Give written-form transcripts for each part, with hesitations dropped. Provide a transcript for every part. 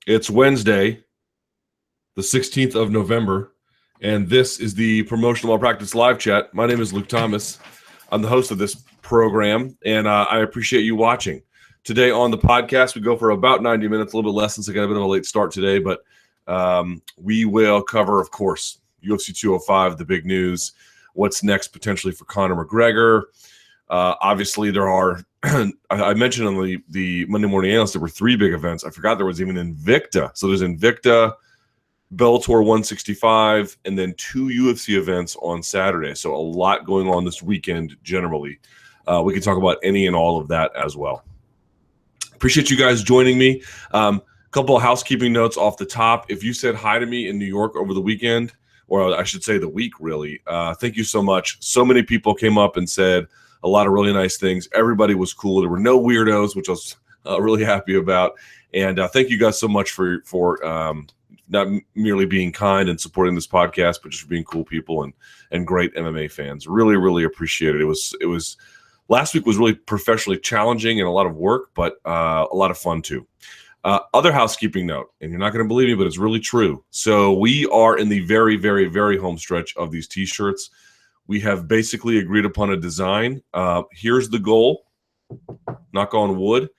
It's Wednesday, the 16th of November, and this is the Promotional Malpractice Live Chat. My name is Luke Thomas. I'm the host of this program, and I appreciate you watching. Today on the podcast, we go for about 90 minutes, a little bit less since I got a bit of a late start today, but we will cover, of course, UFC 205, the big news, what's next potentially for Conor McGregor. Obviously, there are, I mentioned on the Monday Morning Analyst, there were 3 big events. I forgot there was even Invicta. So there's Invicta, Bellator 165, and then 2 UFC events on Saturday. So a lot going on this weekend generally. We can talk about any and all of that as well. Appreciate you guys joining me. Couple of housekeeping notes off the top. If you said hi to me in New York over the weekend, or I should say the week really, thank you so much. So many people came up and said a lot of really nice things. Everybody was cool. There were no weirdos, which I was really happy about. And thank you guys so much for not merely being kind and supporting this podcast, but just for being cool people and great MMA fans. Really, really appreciate it. It was last week was really professionally challenging and a lot of work, but a lot of fun too. Other housekeeping note, and you're not going to believe me, but it's really true. So we are in the very, very, very home stretch of these T-shirts. We have basically agreed upon a design. Here's the goal. Knock on wood.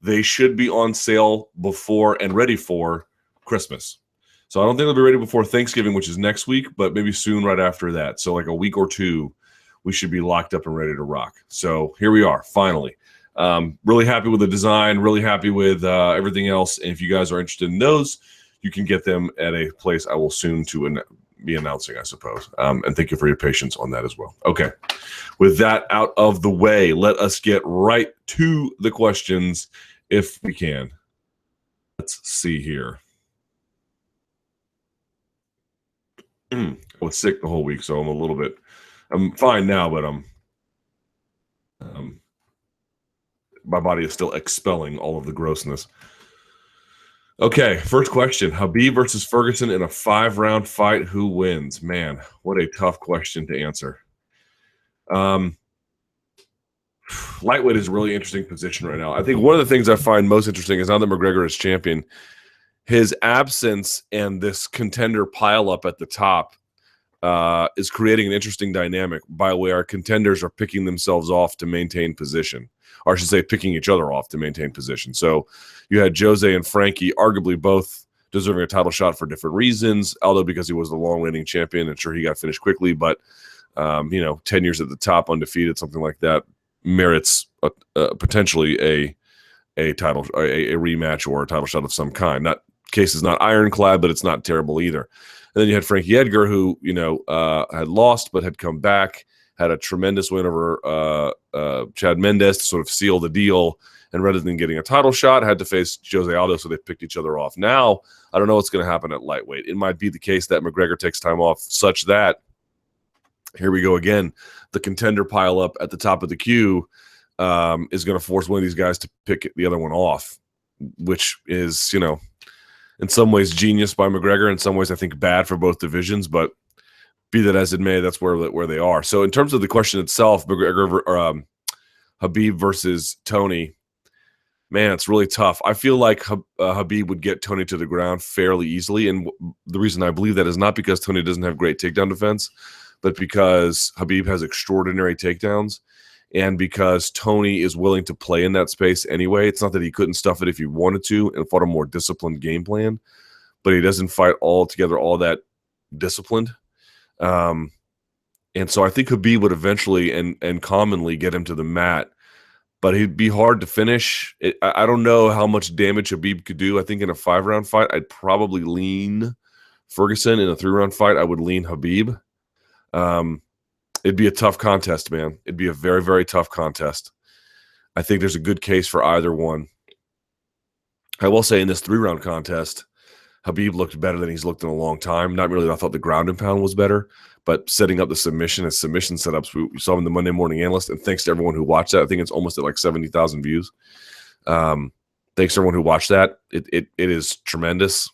They should be on sale before and ready for Christmas. So I don't think they'll be ready before Thanksgiving, which is next week, but maybe soon right after that. So like a week or 2, we should be locked up and ready to rock. So here we are, finally. Really happy with the design, really happy with everything else. And if you guys are interested in those, you can get them at a place I will soon be announcing, I suppose. And thank you for your patience on that as well. Okay. With that out of the way, let us get right to the questions if we can. Let's see here. I was sick the whole week, so I'm fine now, but my body is still expelling all of the grossness. Okay, first question. Khabib versus Ferguson in a 5-round fight. Who wins? Man, what a tough question to answer. Lightweight is a really interesting position right now. I think one of the things I find most interesting is now that McGregor is champion, his absence and this contender pileup at the top is creating an interesting dynamic by where our contenders are picking themselves off to maintain position. Or I should say picking each other off to maintain position. So you had Jose and Frankie, arguably both deserving a title shot for different reasons. Aldo because he was the long-reigning champion, and sure, he got finished quickly, but 10 years at the top, undefeated, something like that, merits potentially a title, a rematch or a title shot of some kind. Case is not ironclad, but it's not terrible either. And then you had Frankie Edgar, who had lost but had come back, had a tremendous win over Chad Mendes to sort of seal the deal, and rather than getting a title shot, had to face Jose Aldo, so they picked each other off. Now, I don't know what's going to happen at lightweight. It might be the case that McGregor takes time off such that, here we go again, the contender pile up at the top of the queue is going to force one of these guys to pick the other one off, which is, in some ways genius by McGregor, in some ways I think bad for both divisions, but be that as it may, that's where they are. So in terms of the question itself, McGregor or Khabib versus Tony, man, it's really tough. I feel like Khabib would get Tony to the ground fairly easily, and the reason I believe that is not because Tony doesn't have great takedown defense, but because Khabib has extraordinary takedowns, and because Tony is willing to play in that space anyway. It's not that he couldn't stuff it if he wanted to and fought a more disciplined game plan, but he doesn't fight all that disciplined. And so I think Khabib would eventually and commonly get him to the mat, but he'd be hard to finish. I don't know how much damage Khabib could do. I think in a 5-round fight, I'd probably lean Ferguson. In a 3-round fight, I would lean Khabib. It'd be a tough contest, man. It'd be a very, very tough contest. I think there's a good case for either one. I will say in this 3-round contest, Khabib looked better than he's looked in a long time. Not really that I thought the ground and pound was better, but setting up the submission and submission setups, we saw in the Monday Morning Analyst, and thanks to everyone who watched that. I think it's almost at like 70,000 views. Thanks to everyone who watched that. It is tremendous.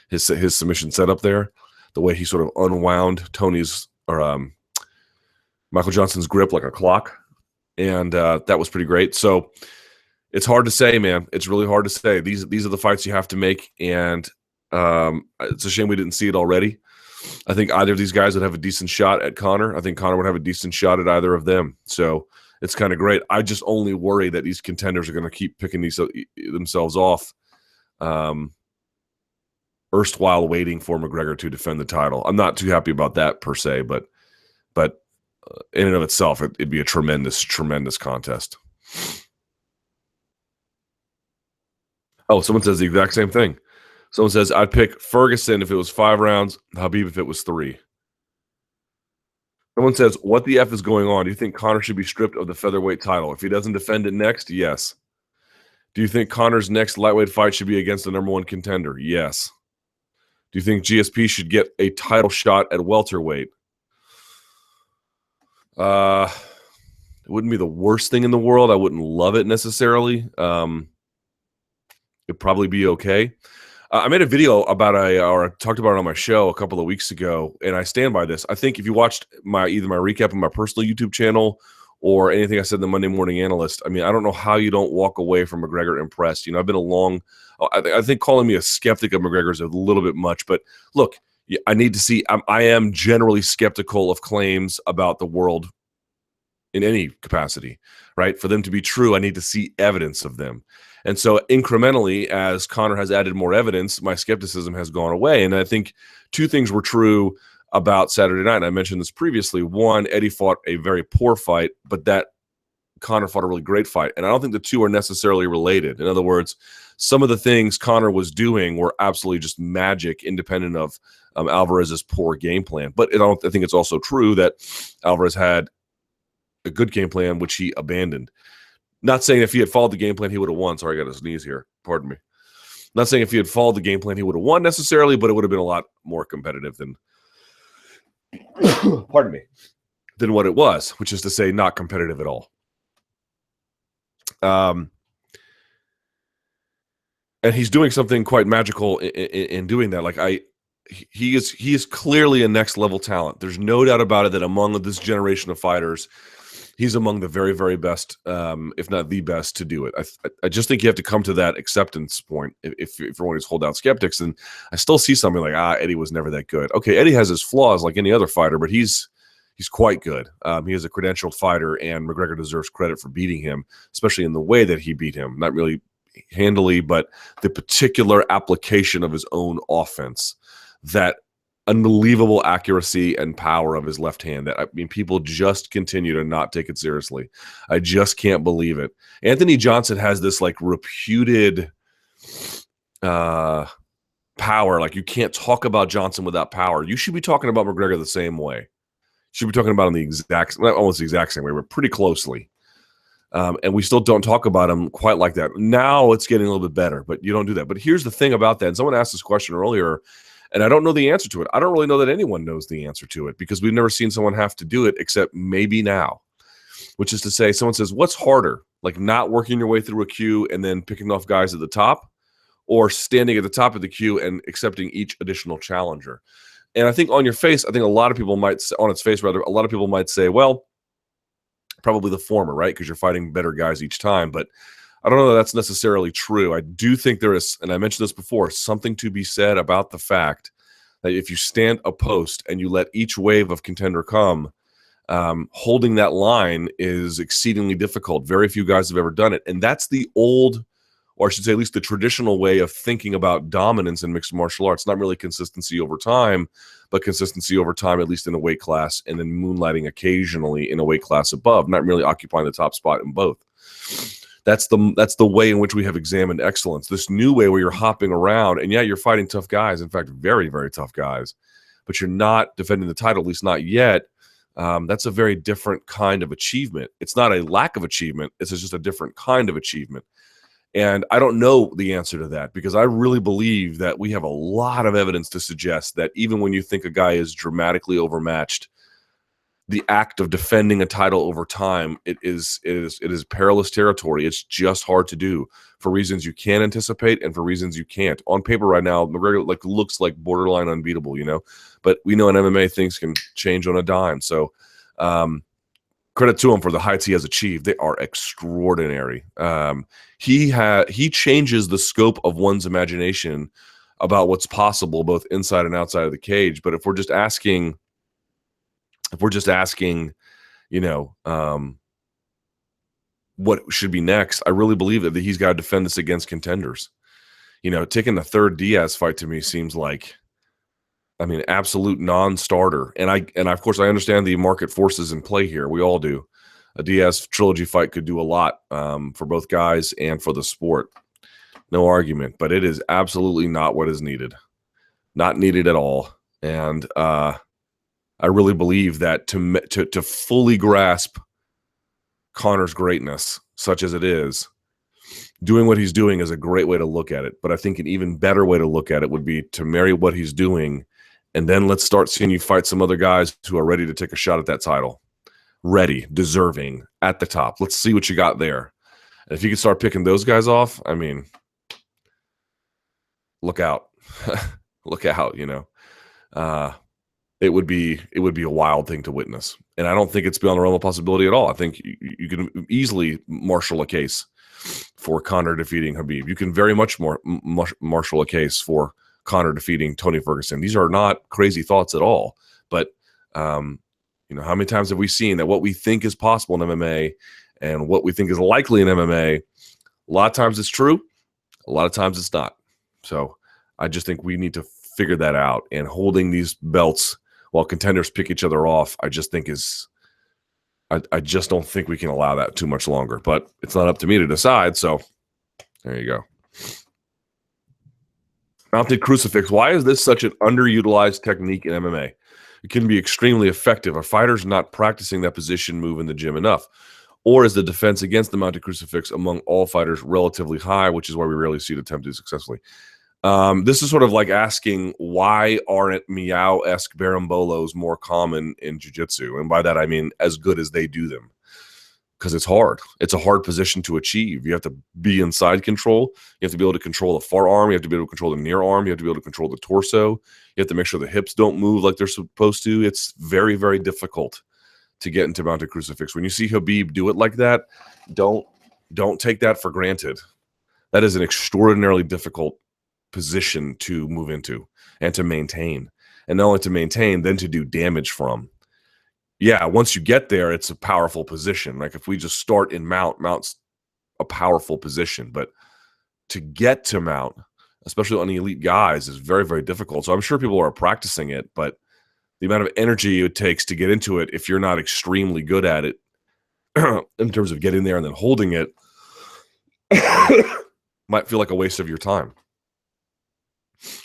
His submission setup there, the way he sort of unwound Tony's or Michael Johnson's grip like a clock, and that was pretty great. So It's hard to say, man. It's really hard to say. These are the fights you have to make, and it's a shame we didn't see it already. I think either of these guys would have a decent shot at Conor. I think Conor would have a decent shot at either of them. So it's kind of great. I just only worry that these contenders are going to keep picking themselves off, erstwhile waiting for McGregor to defend the title. I'm not too happy about that per se, but in and of itself, it'd be a tremendous, tremendous contest. Oh, someone says the exact same thing. Someone says, I'd pick Ferguson if it was 5 rounds, Khabib if it was 3. Someone says, what the F is going on? Do you think Conor should be stripped of the featherweight title? If he doesn't defend it next, yes. Do you think Conor's next lightweight fight should be against the #1 contender? Yes. Do you think GSP should get a title shot at welterweight? It wouldn't be the worst thing in the world. I wouldn't love it necessarily. It'd probably be okay. I made a video about or I talked about it on my show a couple of weeks ago, and I stand by this. I think if you watched either my recap on my personal YouTube channel or anything I said in the Monday Morning Analyst, I mean, I don't know how you don't walk away from McGregor impressed. You know, I've been I think calling me a skeptic of McGregor is a little bit much, but look, I need to see. I am generally skeptical of claims about the world in any capacity, right? For them to be true, I need to see evidence of them. And so incrementally, as Conor has added more evidence, my skepticism has gone away. And I think 2 things were true about Saturday night. And I mentioned this previously. One, Eddie fought a very poor fight, but that Conor fought a really great fight. And I don't think the 2 are necessarily related. In other words, some of the things Conor was doing were absolutely just magic, independent of Alvarez's poor game plan. But I think it's also true that Alvarez had a good game plan, which he abandoned. Not saying if he had followed the game plan, he would have won. Sorry, I got a sneeze here. Pardon me. Not saying if he had followed the game plan, he would have won necessarily, but it would have been a lot more competitive than, pardon me, than what it was, which is to say not competitive at all. And he's doing something quite magical in doing that. Like he is clearly a next level talent. There's no doubt about it that among this generation of fighters, he's among the very, very best, if not the best, to do it. I just think you have to come to that acceptance point if you're one of these holdout skeptics. And I still see something like, Eddie was never that good. Okay, Eddie has his flaws like any other fighter, but he's quite good. He is a credentialed fighter, and McGregor deserves credit for beating him, especially in the way that he beat him. Not really handily, but the particular application of his own offense, that unbelievable accuracy and power of his left hand. That, I mean, people just continue to not take it seriously. I just can't believe it. Anthony Johnson has this like reputed power. Like, you can't talk about Johnson without power. You should be talking about McGregor the same way. You should be talking about him the exact, not almost the exact same way, but pretty closely. And we still don't talk about him quite like that. Now it's getting a little bit better, but you don't do that. But here's the thing about that. And someone asked this question earlier, and I don't know the answer to it. I don't really know that anyone knows the answer to it, because we've never seen someone have to do it except maybe now, which is to say, someone says, what's harder, like not working your way through a queue and then picking off guys at the top, or standing at the top of the queue and accepting each additional challenger? And I think on your face, I think a lot of people might, on its face rather, a lot of people might say, well, probably the former, right? Because you're fighting better guys each time. But I don't know that that's necessarily true. I do think there is, and I mentioned this before, something to be said about the fact that if you stand a post and you let each wave of contender come, holding that line is exceedingly difficult. Very few guys have ever done it. And that's the old, or I should say at least the traditional way of thinking about dominance in mixed martial arts. Not really consistency over time, but consistency over time, at least in a weight class, and then moonlighting occasionally in a weight class above, not really occupying the top spot in both. That's the way in which we have examined excellence. This new way where you're hopping around, and yeah, you're fighting tough guys, in fact, very, very tough guys, but you're not defending the title, at least not yet. That's a very different kind of achievement. It's not a lack of achievement. It's just a different kind of achievement. And I don't know the answer to that, because I really believe that we have a lot of evidence to suggest that even when you think a guy is dramatically overmatched, the act of defending a title over time, it is perilous territory. It's just hard to do for reasons you can anticipate and for reasons you can't. On paper right now, McGregor looks like borderline unbeatable, but we know in MMA things can change on a dime. So credit to him for the heights he has achieved. They are extraordinary. He changes the scope of one's imagination about what's possible, both inside and outside of the cage. But if we're just asking, you know, what should be next, I really believe that he's got to defend this against contenders. You know, taking the third Diaz fight to me seems like, I mean, absolute non-starter. And of course, I understand the market forces in play here. We all do. A Diaz trilogy fight could do a lot for both guys and for the sport. No argument. But it is absolutely not what is needed. Not needed at all. And I really believe that to fully grasp Conor's greatness, such as it is, doing what he's doing is a great way to look at it. But I think an even better way to look at it would be to marry what he's doing, and then let's start seeing you fight some other guys who are ready to take a shot at that title. Ready, deserving, at the top. Let's see what you got there. And if you can start picking those guys off, I mean, look out. Look out, you know. It would be a wild thing to witness. And I don't think it's beyond the realm of possibility at all. I think you can easily marshal a case for Conor defeating Khabib. You can very much more marshal a case for Conor defeating Tony Ferguson. These are not crazy thoughts at all. But, you know, how many times have we seen that what we think is possible in MMA and what we think is likely in MMA, a lot of times it's true, a lot of times it's not. So I just think we need to figure that out. And holding these belts while contenders pick each other off, I just think is, I just don't think we can allow that too much longer. But it's not up to me to decide. So there you go. Mounted crucifix. Why is this such an underutilized technique in MMA? It can be extremely effective. Are fighters not practicing that position move in the gym enough? Or is the defense against the mounted crucifix among all fighters relatively high, which is why we rarely see it attempted successfully? This is sort of like asking, why aren't Meow-esque Barambolos more common in jiu-jitsu? And by that, I mean as good as they do them. Because it's hard. It's a hard position to achieve. You have to be inside control. You have to be able to control the far arm. You have to be able to control the near arm. You have to be able to control the torso. You have to make sure the hips don't move like they're supposed to. It's very, very difficult to get into mounted crucifix. When you see Khabib do it like that, don't take that for granted. That is an extraordinarily difficult position to move into and to maintain. And not only to maintain, then to do damage from. Yeah, once you get there, it's a powerful position. Like if we just start in mount's a powerful position. But to get to mount, especially on the elite guys, is very, very difficult. So I'm sure people are practicing it, but the amount of energy it takes to get into it, if you're not extremely good at it, in terms of getting there and then holding it, might feel like a waste of your time.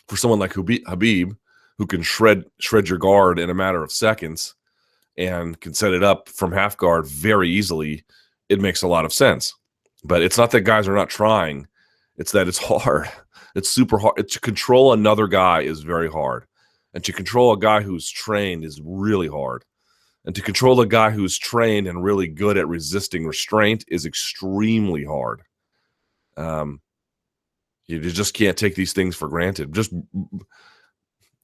For someone like Khabib, who can shred your guard in a matter of seconds and can set it up from half guard very easily, it makes a lot of sense. But it's not that guys are not trying. It's that it's hard. It's super hard. To control another guy is very hard. And to control a guy who's trained is really hard. And to control a guy who's trained and really good at resisting restraint is extremely hard. You just can't take these things for granted. Just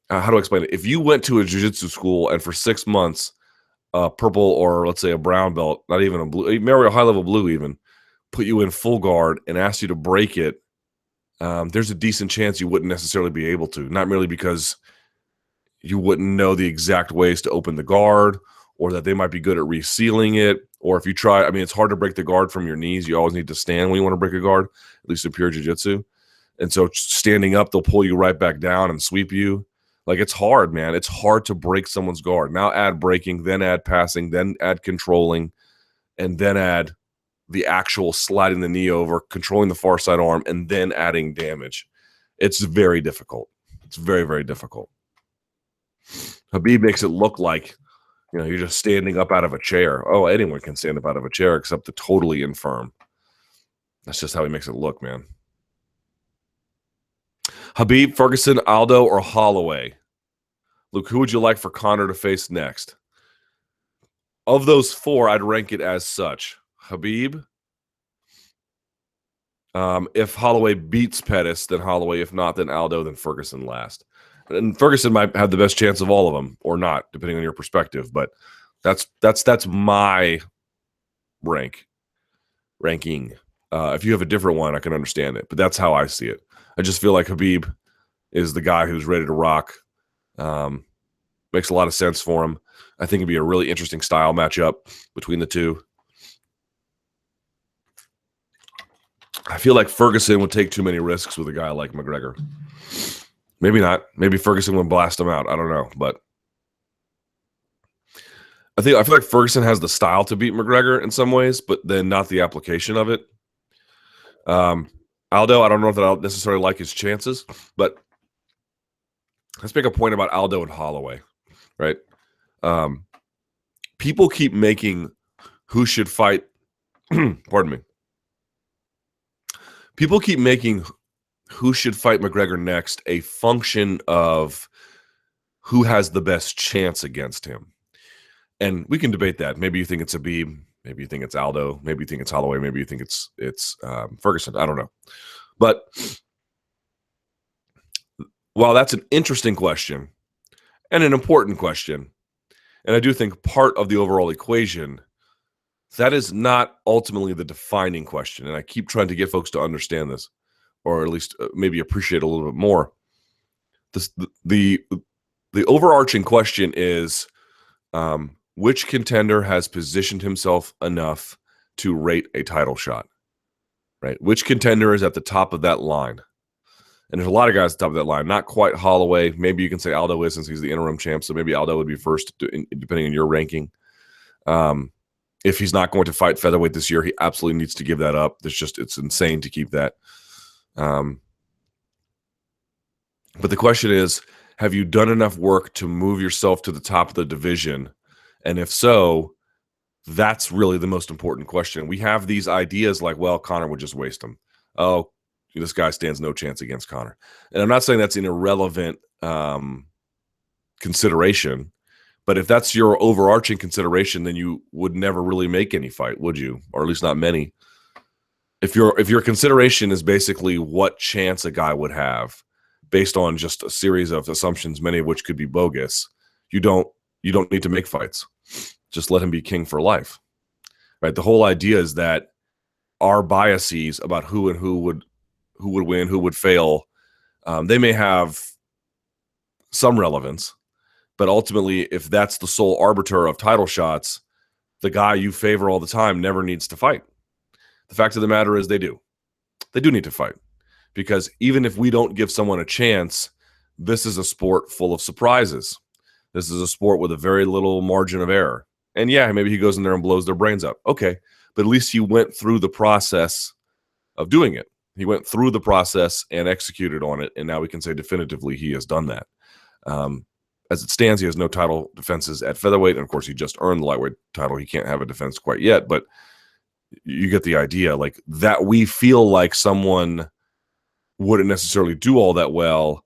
how do I explain it? If you went to a jiu-jitsu school and for 6 months, purple or let's say a brown belt, not even a blue, maybe a high-level blue even, put you in full guard and asked you to break it, there's a decent chance you wouldn't necessarily be able to. Not merely because you wouldn't know the exact ways to open the guard, or that they might be good at resealing it, or if you try, I mean, it's hard to break the guard from your knees. You always need to stand when you want to break a guard, at least in pure jiu-jitsu. And so standing up, they'll pull you right back down and sweep you. Like, it's hard, man. It's hard to break someone's guard. Now add breaking, then add passing, then add controlling, and then add the actual sliding the knee over, controlling the far side arm, and then adding damage. It's very difficult. It's very, very difficult. Khabib makes it look like, you know, you're just standing up out of a chair. Oh, anyone can stand up out of a chair except the totally infirm. That's just how he makes it look, man. Khabib, Ferguson, Aldo, or Holloway? Luke, who would you like for Conor to face next? Of those four, I'd rank it as such. Khabib. If Holloway beats Pettis, then Holloway. If not, then Aldo, then Ferguson last. And Ferguson might have the best chance of all of them, or not, depending on your perspective. But that's my ranking. If you have a different one, I can understand it, but that's how I see it. I just feel like Khabib is the guy who's ready to rock. Makes a lot of sense for him. I think it'd be a really interesting style matchup between the two. I feel like Ferguson would take too many risks with a guy like McGregor. Maybe not. Maybe Ferguson would blast him out. I don't know, but I feel like Ferguson has the style to beat McGregor in some ways, but then not the application of it. Aldo, I don't know if I'll necessarily like his chances, but let's make a point about Aldo and Holloway, right? People keep making who should fight. Pardon me. People keep making who should fight McGregor next a function of who has the best chance against him. And we can debate that. Maybe you think it's Khabib, maybe you think it's Aldo, maybe you think it's Holloway, maybe you think it's Ferguson. I don't know. But while that's an interesting question and an important question, and I do think part of the overall equation, that is not ultimately the defining question. And I keep trying to get folks to understand this, or at least maybe appreciate it a little bit more. The overarching question is, which contender has positioned himself enough to rate a title shot, right? Which contender is at the top of that line? And there's a lot of guys at the top of that line. Not quite Holloway. Maybe you can say Aldo is, since he's the interim champ. So maybe Aldo would be first, depending on your ranking. If he's not going to fight featherweight this year, he absolutely needs to give that up. It's insane to keep that. But the question is, have you done enough work to move yourself to the top of the division? And if so, that's really the most important question. We have these ideas like, well, Conor would just waste him. Oh, this guy stands no chance against Conor. And I'm not saying that's an irrelevant consideration, but if that's your overarching consideration, then you would never really make any fight, would you? Or at least not many. If your consideration is basically what chance a guy would have based on just a series of assumptions, many of which could be bogus, you don't need to make fights. Just let him be king for life. Right? The whole idea is that our biases about who would win, who would fail, they may have some relevance, but ultimately, if that's the sole arbiter of title shots, the guy you favor all the time never needs to fight. The fact of the matter is they do need to fight, because even if we don't give someone a chance, this is a sport full of surprises. This is a sport with a very little margin of error. And yeah, maybe he goes in there and blows their brains out. Okay, but at least he went through the process of doing it. He went through the process and executed on it, and now we can say definitively he has done that. As it stands, he has no title defenses at featherweight, and of course, he just earned the lightweight title. He can't have a defense quite yet, but you get the idea. Like that, we feel like someone wouldn't necessarily do all that well.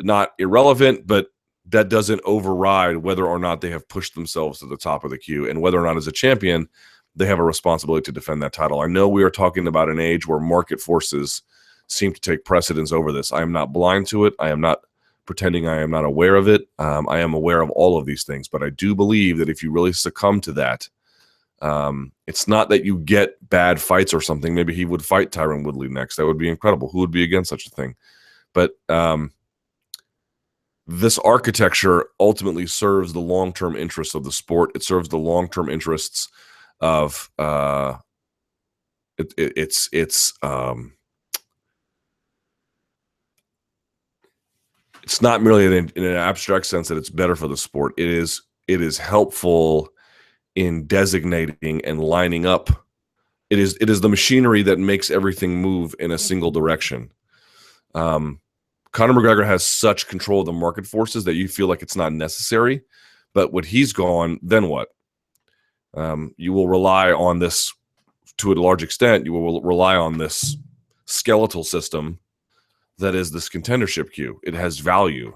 Not irrelevant, but that doesn't override whether or not they have pushed themselves to the top of the queue, and whether or not as a champion they have a responsibility to defend that title. I know we are talking about an age where market forces seem to take precedence over this. I am not blind to it. I am not pretending I am not aware of it. I am aware of all of these things, but I do believe that if you really succumb to that, it's not that you get bad fights or something. Maybe he would fight Tyron Woodley next. That would be incredible. Who would be against such a thing? But this architecture ultimately serves the long-term interests of the sport. It serves the long-term interests of it's not merely in an abstract sense that it's better for the sport. It is helpful in designating and lining up. It is the machinery that makes everything move in a single direction. Conor McGregor has such control of the market forces that you feel like it's not necessary, but when he's gone, then what? You will rely on this to a large extent. You will rely on this skeletal system that is this contendership queue. It has value.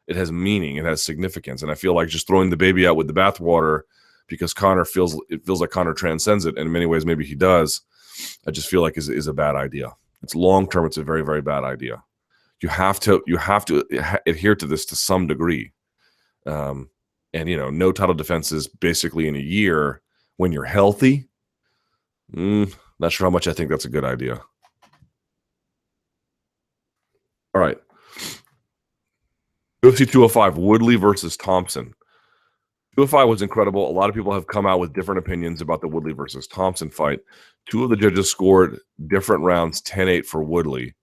It has meaning. It has significance. And I feel like just throwing the baby out with the bathwater because it feels like Conor transcends it. And in many ways, maybe he does. I just feel like is a bad idea. It's long-term. It's a very, very bad idea. You have to adhere to this to some degree. And, no title defenses basically in a year when you're healthy Not sure how much I think that's a good idea. All right. UFC 205, Woodley versus Thompson. 205 was incredible. A lot of people have come out with different opinions about the Woodley versus Thompson fight. Two of the judges scored different rounds, 10-8 for Woodley.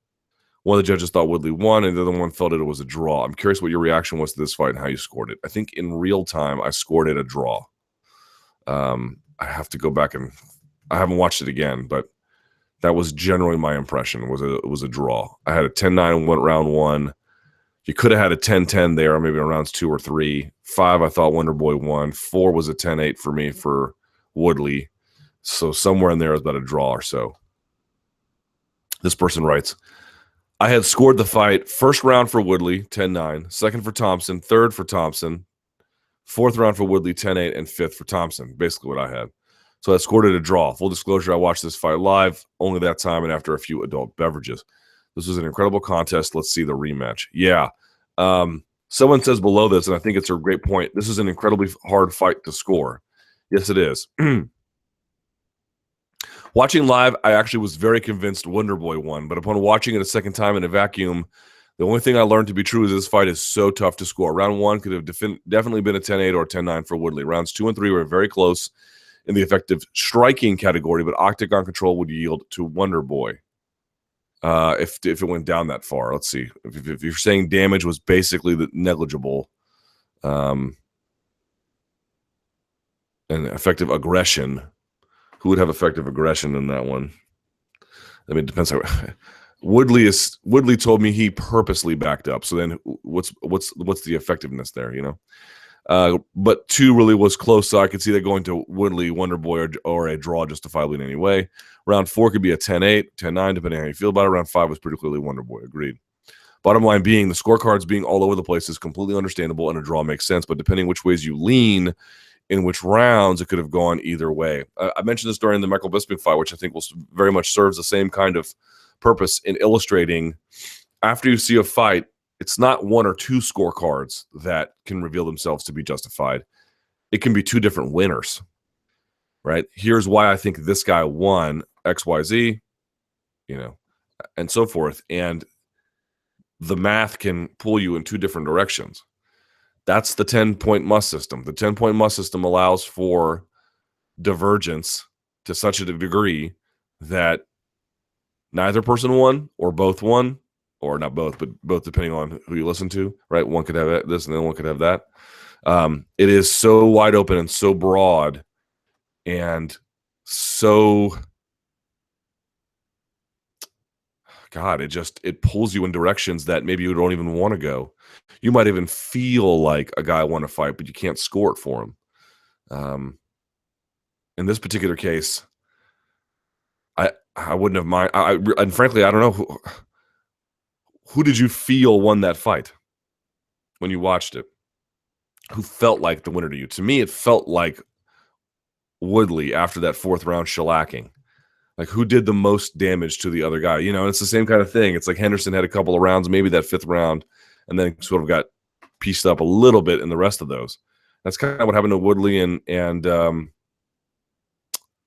One of the judges thought Woodley won, and the other one felt it was a draw. I'm curious what your reaction was to this fight and how you scored it. I think in real time, I scored it a draw. I have to go back and I haven't watched it again, but that was generally my impression. It was a draw. I had a 10-9 round one. You could have had a 10-10 there, maybe in rounds 2 or 3. 5, I thought Wonderboy won. 4 was a 10-8 for me for Woodley. So somewhere in there is about a draw or so. This person writes, I had scored the fight first round for Woodley, 10-9, second for Thompson, third for Thompson, fourth round for Woodley, 10-8, and fifth for Thompson, basically what I had. So I scored it a draw. Full disclosure, I watched this fight live, only that time and after a few adult beverages. This was an incredible contest. Let's see the rematch. Yeah. Someone says below this, and I think it's a great point, this is an incredibly hard fight to score. Yes, it is. Watching live, I actually was very convinced Wonderboy won, but upon watching it a second time in a vacuum, the only thing I learned to be true is this fight is so tough to score. Round 1 could have definitely been a 10-8 or 10-9 for Woodley. Rounds 2 and 3 were very close in the effective striking category, but octagon control would yield to Wonderboy. If it went down that far. Let's see. If you're saying damage was basically negligible, and effective aggression, who would have effective aggression in that one? I mean, it depends how. Woodley told me he purposely backed up. So then, what's the effectiveness there? You know, but 2 really was close, so I could see that going to Woodley, Wonderboy, or a draw justifiably in any way. Round 4 could be a 10-8, 10-9, depending on how you feel about it. Round 5 was pretty clearly Wonderboy. Agreed. Bottom line being, the scorecards being all over the place is completely understandable, and a draw makes sense. But depending which ways you lean, in which rounds, it could have gone either way. I mentioned this during the Michael Bisping fight, which I think will very much serves the same kind of purpose in illustrating. After you see a fight, it's not 1 or 2 scorecards that can reveal themselves to be justified. It can be 2 different winners, right? Here's why I think this guy won XYZ, you know, and so forth. And the math can pull you in 2 different directions. That's the 10-point must system. The 10-point must system allows for divergence to such a degree that neither person won or both won, or not both, but both depending on who you listen to, right? One could have this and then one could have that. It is so wide open and so broad and so, God, it pulls you in directions that maybe you don't even want to go. You might even feel like a guy won a fight, but you can't score it for him. In this particular case, I wouldn't have mind. And frankly, I don't know who did you feel won that fight when you watched it? Who felt like the winner to you? To me, it felt like Woodley after that 4th round shellacking. Like, who did the most damage to the other guy? You know, it's the same kind of thing. It's like Henderson had a couple of rounds, maybe that 5th round, and then sort of got pieced up a little bit in the rest of those. That's kind of what happened to Woodley and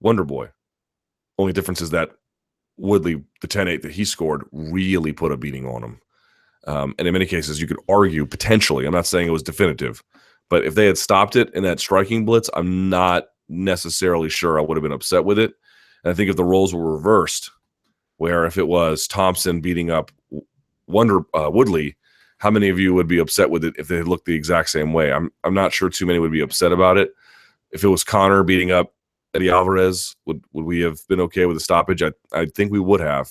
Wonderboy. Only difference is that Woodley, the 10-8 that he scored, really put a beating on him. And in many cases, you could argue potentially, I'm not saying it was definitive, but if they had stopped it in that striking blitz, I'm not necessarily sure I would have been upset with it. And I think if the roles were reversed, where if it was Thompson beating up Woodley, how many of you would be upset with it if they looked the exact same way? I'm not sure too many would be upset about it. If it was Conor beating up Eddie Alvarez, would we have been okay with the stoppage? I think we would have.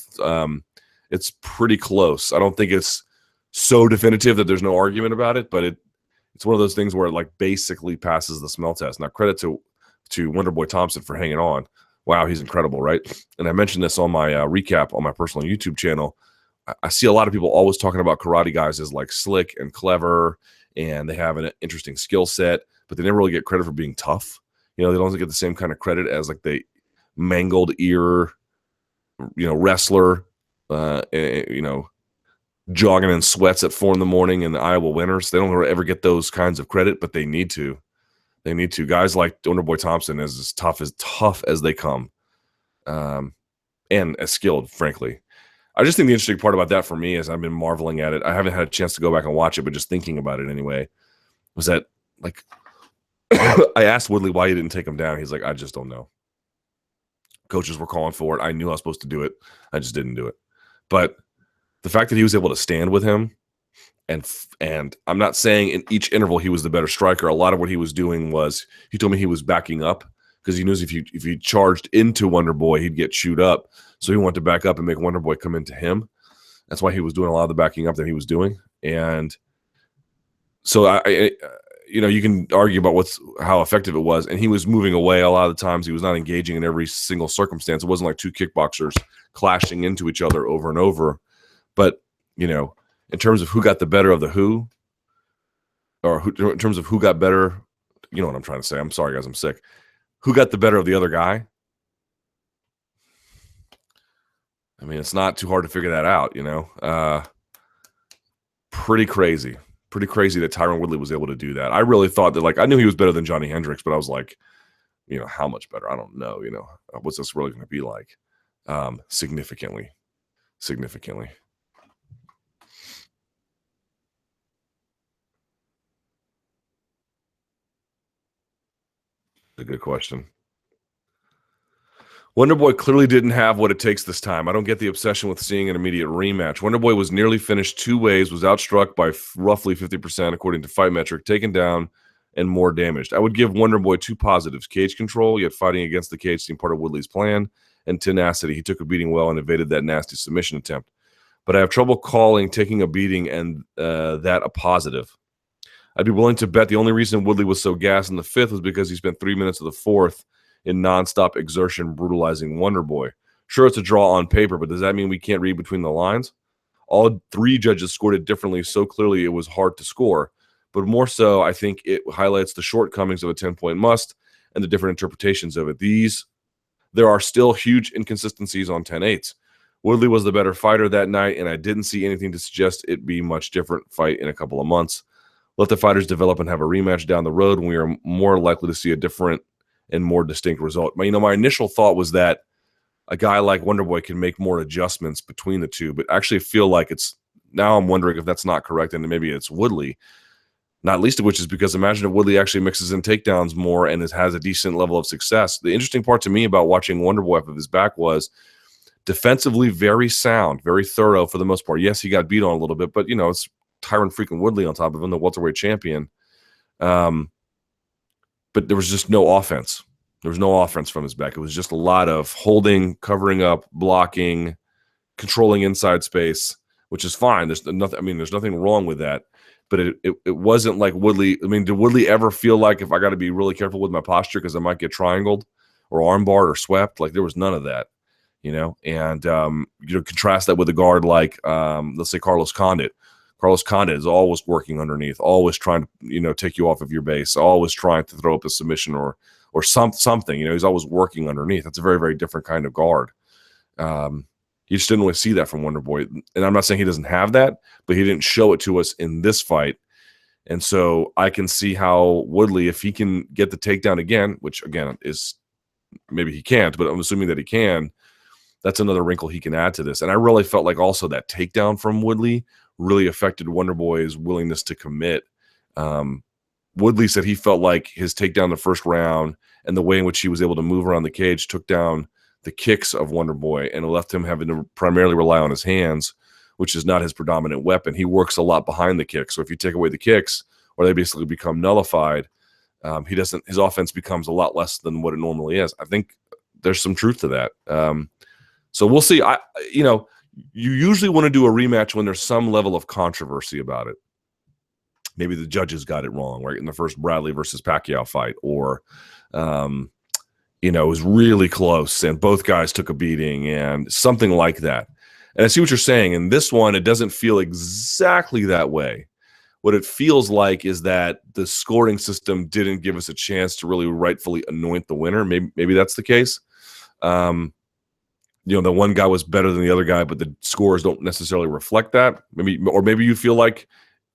It's pretty close. I don't think it's so definitive that there's no argument about it, but it's one of those things where it like basically passes the smell test. Now, credit to Wonderboy Thompson for hanging on. Wow, he's incredible, right? And I mentioned this on my recap on my personal YouTube channel. I see a lot of people always talking about karate guys as like slick and clever, and they have an interesting skill set, but they never really get credit for being tough. You know, they don't get the same kind of credit as like the mangled ear, wrestler, jogging in sweats at 4 a.m. in the Iowa winters. They don't ever get those kinds of credit, but they need to. They need to. Guys like Wonderboy Thompson is as tough as they come. and as skilled, frankly. I just think the interesting part about that for me is I've been marveling at it. I haven't had a chance to go back and watch it, but just thinking about it anyway, was that like I asked Woodley why he didn't take him down. He's like, I just don't know. Coaches were calling for it. I knew I was supposed to do it. I just didn't do it. But the fact that he was able to stand with him, and I'm not saying in each interval he was the better striker. A lot of what he was doing was, he told me he was backing up because he knows if he charged into Wonder Boy, he'd get chewed up. So he wanted to back up and make Wonder Boy come into him. That's why he was doing a lot of the backing up that he was doing. And so I you can argue about how effective it was, and he was moving away a lot of the times. He was not engaging in every single circumstance. It wasn't like two kickboxers clashing into each other over and over. But in terms of who got the better of the who, or in terms of who got better, you know what I'm trying to say. I'm sorry, guys, I'm sick. Who got the better of the other guy? I mean, it's not too hard to figure that out. Pretty crazy. Pretty crazy that Tyron Woodley was able to do that. I really thought that, I knew he was better than Johnny Hendricks, but I was like, how much better? I don't know. What's this really going to be like? Significantly. A good question. Wonderboy clearly didn't have what it takes this time. I don't get the obsession with seeing an immediate rematch. Wonderboy was nearly finished 2 ways, was outstruck by roughly 50% according to Fight Metric, taken down and more damaged. I would give Wonderboy 2 positives: cage control, yet fighting against the cage seemed part of Woodley's plan, and tenacity. He took a beating well and evaded that nasty submission attempt. But I have trouble calling taking a beating and that a positive. I'd be willing to bet the only reason Woodley was so gassed in the 5th was because he spent 3 minutes of the 4th in nonstop exertion brutalizing Wonderboy. Sure, it's a draw on paper, but does that mean we can't read between the lines? All 3 judges scored it differently, so clearly it was hard to score. But more so, I think it highlights the shortcomings of a 10-point must and the different interpretations of it. There are still huge inconsistencies on 10-8s. Woodley was the better fighter that night, and I didn't see anything to suggest it be much different fight in a couple of months. Let the fighters develop and have a rematch down the road when we are more likely to see a different and more distinct result. My initial thought was that a guy like Wonderboy can make more adjustments between the two, but actually feel like now I'm wondering if that's not correct, and maybe it's Woodley. Not least of which is because imagine if Woodley actually mixes in takedowns more and has a decent level of success. The interesting part to me about watching Wonderboy off of his back was defensively very sound, very thorough for the most part. Yes, he got beat on a little bit, but it's Tyron freaking Woodley on top of him, the welterweight champion. But there was just no offense. There was no offense from his back. It was just a lot of holding, covering up, blocking, controlling inside space, which is fine. There's nothing wrong with that. But it wasn't like Woodley. Did Woodley ever feel like, if I got to be really careful with my posture because I might get triangled or armbarred or swept? There was none of that, And contrast that with a guard like let's say Carlos Condit. Carlos Condit is always working underneath, always trying to take you off of your base, always trying to throw up a submission or something. He's always working underneath. That's a very, very different kind of guard. You just didn't really see that from Wonderboy. And I'm not saying he doesn't have that, but he didn't show it to us in this fight. And so I can see how Woodley, if he can get the takedown again, which again is maybe he can't, but I'm assuming that he can, that's another wrinkle he can add to this. And I really felt like also that takedown from Woodley really affected Wonderboy's willingness to commit. Woodley said he felt like his takedown the first round and the way in which he was able to move around the cage took down the kicks of Wonderboy and it left him having to primarily rely on his hands, which is not his predominant weapon. He works a lot behind the kicks. So if you take away the kicks, or they basically become nullified, his offense becomes a lot less than what it normally is. I think there's some truth to that. So we'll see. You usually want to do a rematch when there's some level of controversy about it. Maybe the judges got it wrong, right? In the first Bradley versus Pacquiao fight, or it was really close and both guys took a beating and something like that. And I see what you're saying. In this one, it doesn't feel exactly that way. What it feels like is that the scoring system didn't give us a chance to really rightfully anoint the winner. Maybe that's the case. The one guy was better than the other guy, but the scores don't necessarily reflect that. Maybe you feel like,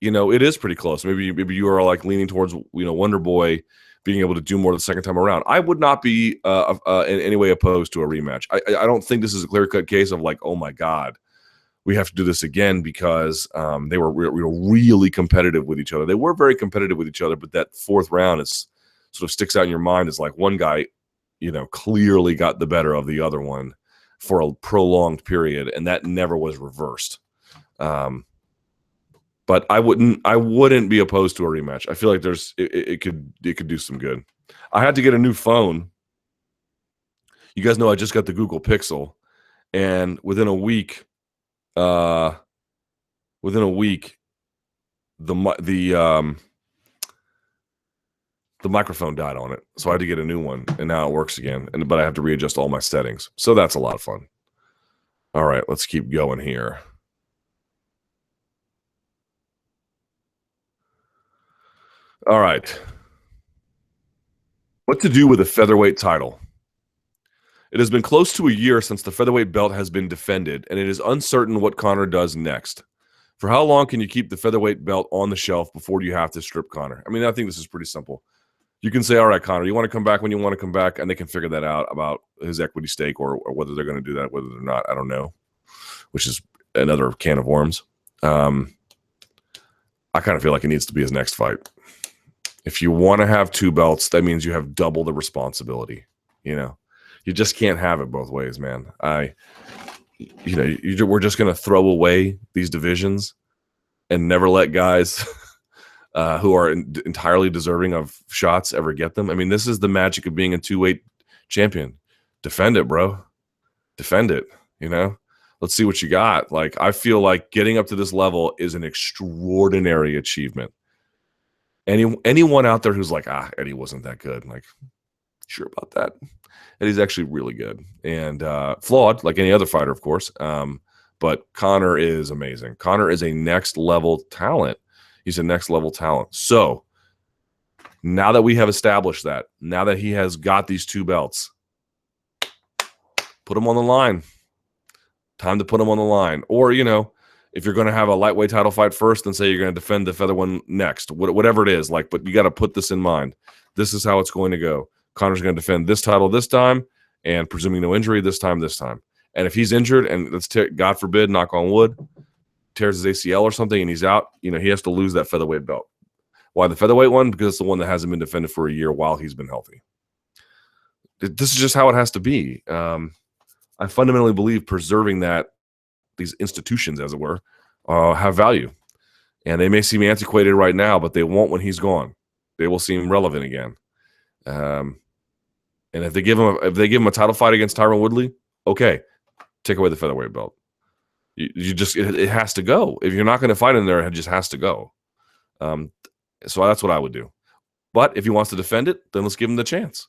it is pretty close. Maybe you are like leaning towards, Wonderboy being able to do more the second time around. I would not be in any way opposed to a rematch. I don't think this is a clear-cut case of like, oh my God, we have to do this again because they were really competitive with each other. They were very competitive with each other, but that fourth round is sort of sticks out in your mind as like one guy, clearly got the better of the other one for a prolonged period, and that never was reversed. But I wouldn't be opposed to a rematch. I feel like it could do some good. I had to get a new phone. You guys know I just got the Google Pixel, and within a week, the microphone died on it, so I had to get a new one, and now it works again. But I have to readjust all my settings, so that's a lot of fun. All right, let's keep going here. All right. What to do with a featherweight title? It has been close to a year since the featherweight belt has been defended, and it is uncertain what Conor does next. For how long can you keep the featherweight belt on the shelf before you have to strip Conor? I mean, I think this is pretty simple. You can say, all right, Conor, you want to come back when you want to come back, and they can figure that out about his equity stake or whether they're going to do that, whether they're not, I don't know, which is another can of worms. I kind of feel like it needs to be his next fight. If you want to have two belts, that means you have double the responsibility. You just can't have it both ways, man. We're just going to throw away these divisions and never let guys who are entirely deserving of shots ever get them. I mean, this is the magic of being a two-weight champion. Defend it, bro. Defend it. Let's see what you got. Like, I feel like getting up to this level is an extraordinary achievement. Anyone out there who's like, Eddie wasn't that good, like, sure about that. Eddie's actually really good and flawed, like any other fighter, of course. But Conor is amazing. Conor is a next level talent. He's a next level talent. So now that we have established that, now that he has got these two belts, put him on the line. Time to put him on the line. Or, if you're going to have a lightweight title fight first, then say you're going to defend the feather one next, whatever it is. But you got to put this in mind. This is how it's going to go. Conor's going to defend this title this time, and presuming no injury, this time. And if he's injured, and God forbid, knock on wood, tears his ACL or something, and he's out, he has to lose that featherweight belt. Why the featherweight one? Because it's the one that hasn't been defended for a year while he's been healthy. This is just how it has to be. I fundamentally believe preserving these institutions, as it were, have value. And they may seem antiquated right now, but they won't when he's gone. They will seem relevant again. And if they give him a title fight against Tyron Woodley, okay, take away the featherweight belt. It has to go. If you're not going to fight in there, it just has to go. So that's what I would do. But if he wants to defend it, then let's give him the chance.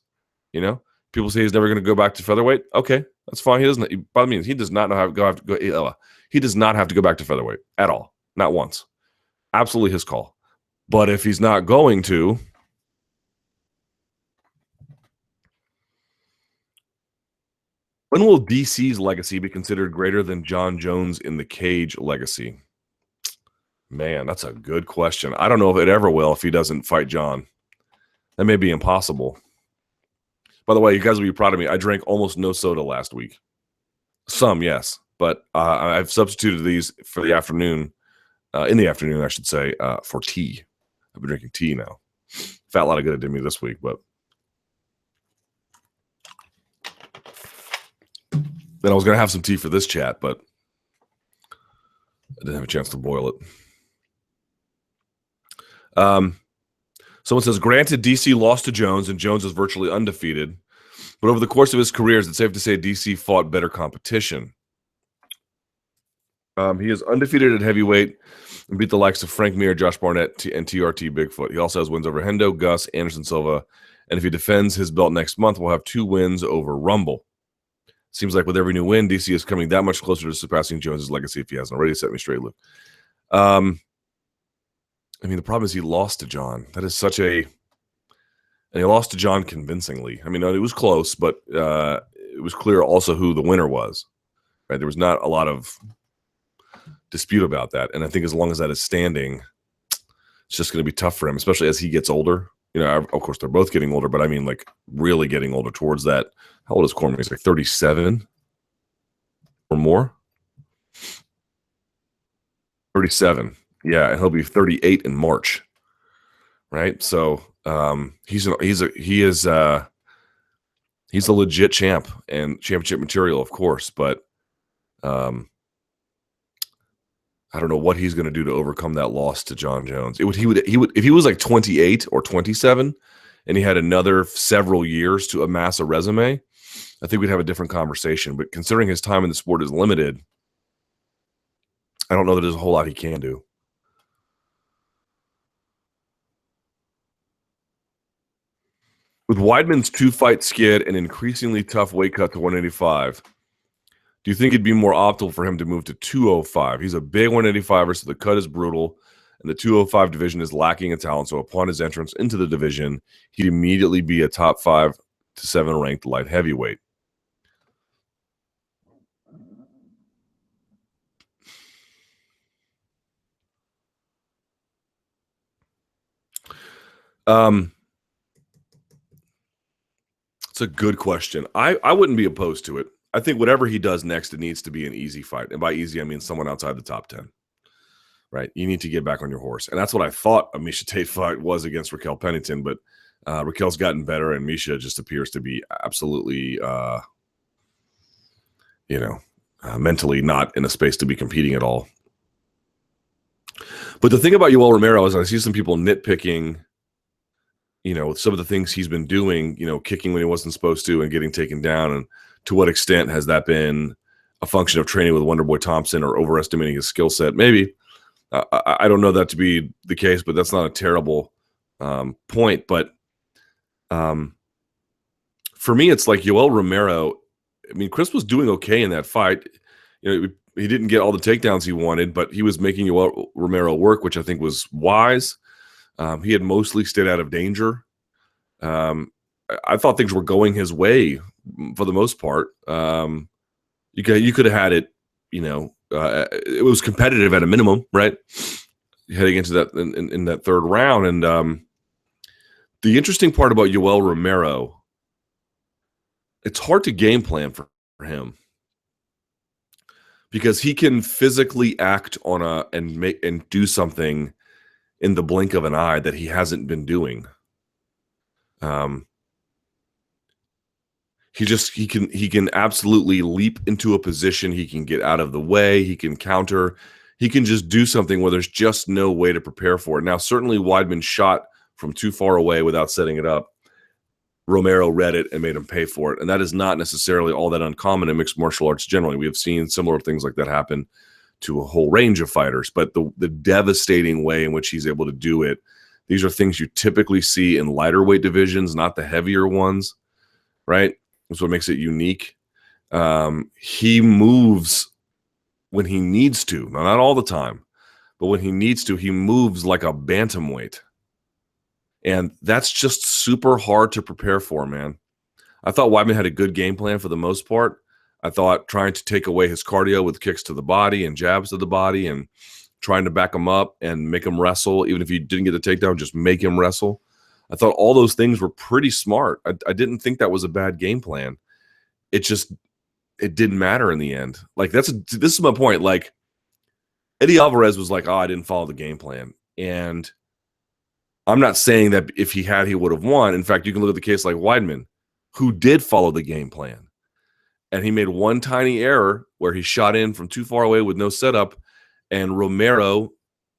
People say he's never going to go back to featherweight. Okay, that's fine. He doesn't. By the means, he does not know how to go. He does not have to go back to featherweight at all. Not once. Absolutely his call. But if he's not going to, when will DC's legacy be considered greater than John Jones in the cage legacy? Man, that's a good question. I don't know if it ever will if he doesn't fight John. That may be impossible. By the way, you guys will be proud of me. I drank almost no soda last week. Some, yes. But I've substituted these for the afternoon, in the afternoon, I should say, for tea. I've been drinking tea now. Fat lot of good it did me this week, but then I was going to have some tea for this chat, but I didn't have a chance to boil it. Someone says, granted, DC lost to Jones, and Jones is virtually undefeated. But over the course of his career, is it safe to say DC fought better competition? He is undefeated at heavyweight and beat the likes of Frank Mir, Josh Barnett, and TRT Bigfoot. He also has wins over Hendo, Gus, Anderson Silva. And if he defends his belt next month, we'll have 2 wins over Rumble. Seems like with every new win, DC is coming that much closer to surpassing Jones's legacy if he hasn't already. Set me straight, Luke. I mean, the problem is he lost to John. That is such a... And he lost to John convincingly. I mean, it was close, but it was clear also who the winner was. Right? There was not a lot of dispute about that. And I think as long as that is standing, it's just going to be tough for him, especially as he gets older. Of course, they're both getting older, but I mean, like, really getting older towards that. How old is Cormier? He's like 37 or more. 37. Yeah, and he'll be 38 in March. Right? So he's a legit champ and championship material, of course, but I don't know what he's going to do to overcome that loss to John Jones. He would if he was like 28 or 27 and he had another several years to amass a resume, I think we'd have a different conversation. But considering his time in the sport is limited, I don't know that there's a whole lot he can do. With Weidman's 2-fight skid and increasingly tough weight cut to 185, do you think it'd be more optimal for him to move to 205? He's a big 185er, so the cut is brutal, and the 205 division is lacking in talent. So upon his entrance into the division, he'd immediately be a top 5 to 7 ranked light heavyweight. It's a good question. I wouldn't be opposed to it. I think whatever he does next, it needs to be an easy fight. And by easy, I mean someone outside the top 10. Right? You need to get back on your horse. And that's what I thought a Miesha Tate fight was against Raquel Pennington. But Raquel's gotten better, and Miesha just appears to be absolutely, mentally not in a space to be competing at all. But the thing about Yoel Romero is I see some people nitpicking, some of the things he's been doing, kicking when he wasn't supposed to and getting taken down. And to what extent has that been a function of training with Wonderboy Thompson or overestimating his skill set? Maybe. I don't know that to be the case, but that's not a terrible point. But for me, it's like Yoel Romero. I mean, Chris was doing okay in that fight. He didn't get all the takedowns he wanted, but he was making Yoel Romero work, which I think was wise. He had mostly stayed out of danger. I thought things were going his way for the most part. You could have had it, it was competitive at a minimum, right? Heading into that in that third round. And the interesting part about Yoel Romero, it's hard to game plan for him because he can physically act on and do something in the blink of an eye that he hasn't been doing. He can absolutely leap into a position. He can get out of the way. He can counter. He can just do something where there's just no way to prepare for it. Now, certainly Weidman shot from too far away without setting it up. Romero read it and made him pay for it. And that is not necessarily all that uncommon in mixed martial arts generally. We have seen similar things like that happen to a whole range of fighters. But the devastating way in which he's able to do it, these are things you typically see in lighter weight divisions, not the heavier ones, right? That's what makes it unique. He moves when he needs to. Now, not all the time, but when he needs to, he moves like a bantamweight. And that's just super hard to prepare for, man. I thought Weidman had a good game plan for the most part. I thought trying to take away his cardio with kicks to the body and jabs to the body and trying to back him up and make him wrestle, even if he didn't get the takedown, just make him wrestle. I thought all those things were pretty smart. I didn't think that was a bad game plan. It didn't matter in the end. Like this is my point. Like Eddie Alvarez was like, I didn't follow the game plan. And I'm not saying that if he had, he would have won. In fact, you can look at the case like Weidman, who did follow the game plan. And he made one tiny error where he shot in from too far away with no setup. And Romero,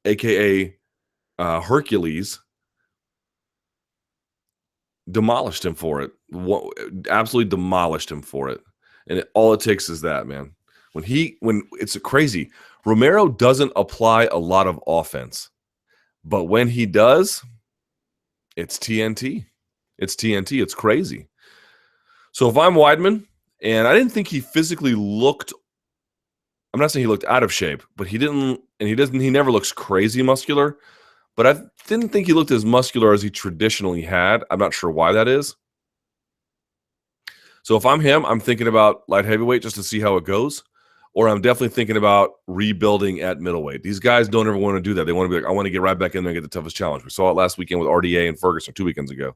a.k.a. Hercules, demolished him for it. Absolutely demolished him for it. And all it takes is that, man. When it's crazy. Romero doesn't apply a lot of offense. But when he does, it's TNT. It's TNT. It's crazy. So if I'm Weidman, and I didn't think he physically looked, I'm not saying he looked out of shape, but he didn't, and he never looks crazy muscular, but I didn't think he looked as muscular as he traditionally had. I'm not sure why that is. So if I'm him, I'm thinking about light heavyweight just to see how it goes. or I'm definitely thinking about rebuilding at middleweight. These guys don't ever want to do that. They want to be like, I want to get right back in there and get the toughest challenge. We saw it last weekend with RDA and Ferguson 2 weekends ago.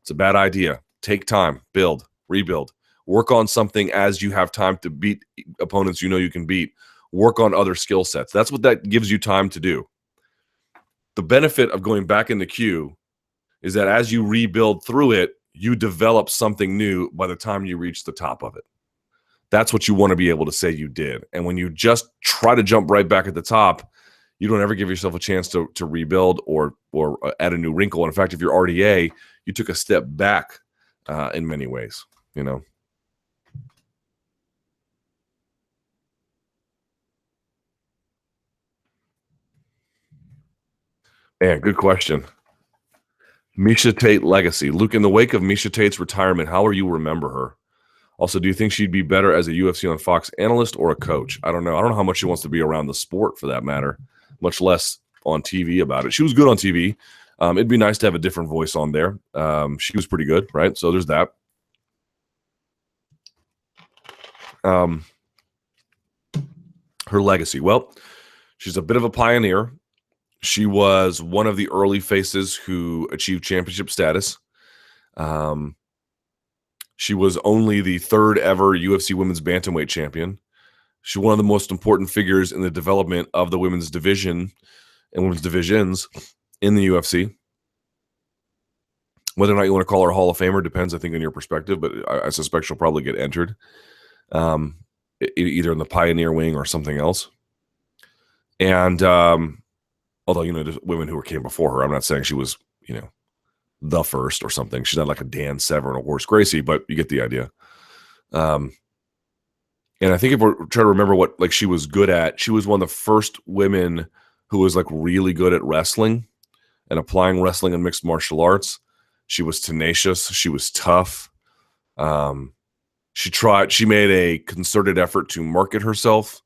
It's a bad idea. Take time, build, rebuild, work on something as you have time to beat opponents you know you can beat. Work on other skill sets. That's what that gives you time to do. The benefit of going back in the queue is that as you rebuild through it, you develop something new by the time you reach the top of it. That's what you want to be able to say you did. And when you just try to jump right back at the top, you don't ever give yourself a chance to rebuild or add a new wrinkle. And in fact, if you're RDA, you took a step back in many ways, you know. Man, good question. Misha Tate legacy. Luke, in the wake of Misha Tate's retirement, how will you remember her? Also, do you think she'd be better as a UFC on Fox analyst or a coach? I don't know. I don't know how much she wants to be around the sport for that matter, much less on TV about it. She was good on TV. It'd be nice to have a different voice on there. She was pretty good, right? So there's that. Her legacy. Well, she's a bit of a pioneer. She was one of the early faces who achieved championship status. She was only the third ever UFC women's bantamweight champion. She's one of the most important figures in the development of the women's division and women's divisions in the UFC. Whether or not you want to call her a Hall of Famer depends, I think, on your perspective, but I suspect she'll probably get entered either in the pioneer wing or something else. And although, you know, there's women who came before her. I'm not saying she was, you know, the first or something. She's not like a Dan Severn or Horace Gracie, but you get the idea. And I think if we're trying to remember what like she was good at, she was one of the first women who was like really good at wrestling and applying wrestling and mixed martial arts. She was tenacious. She was tough. She made a concerted effort to market herself.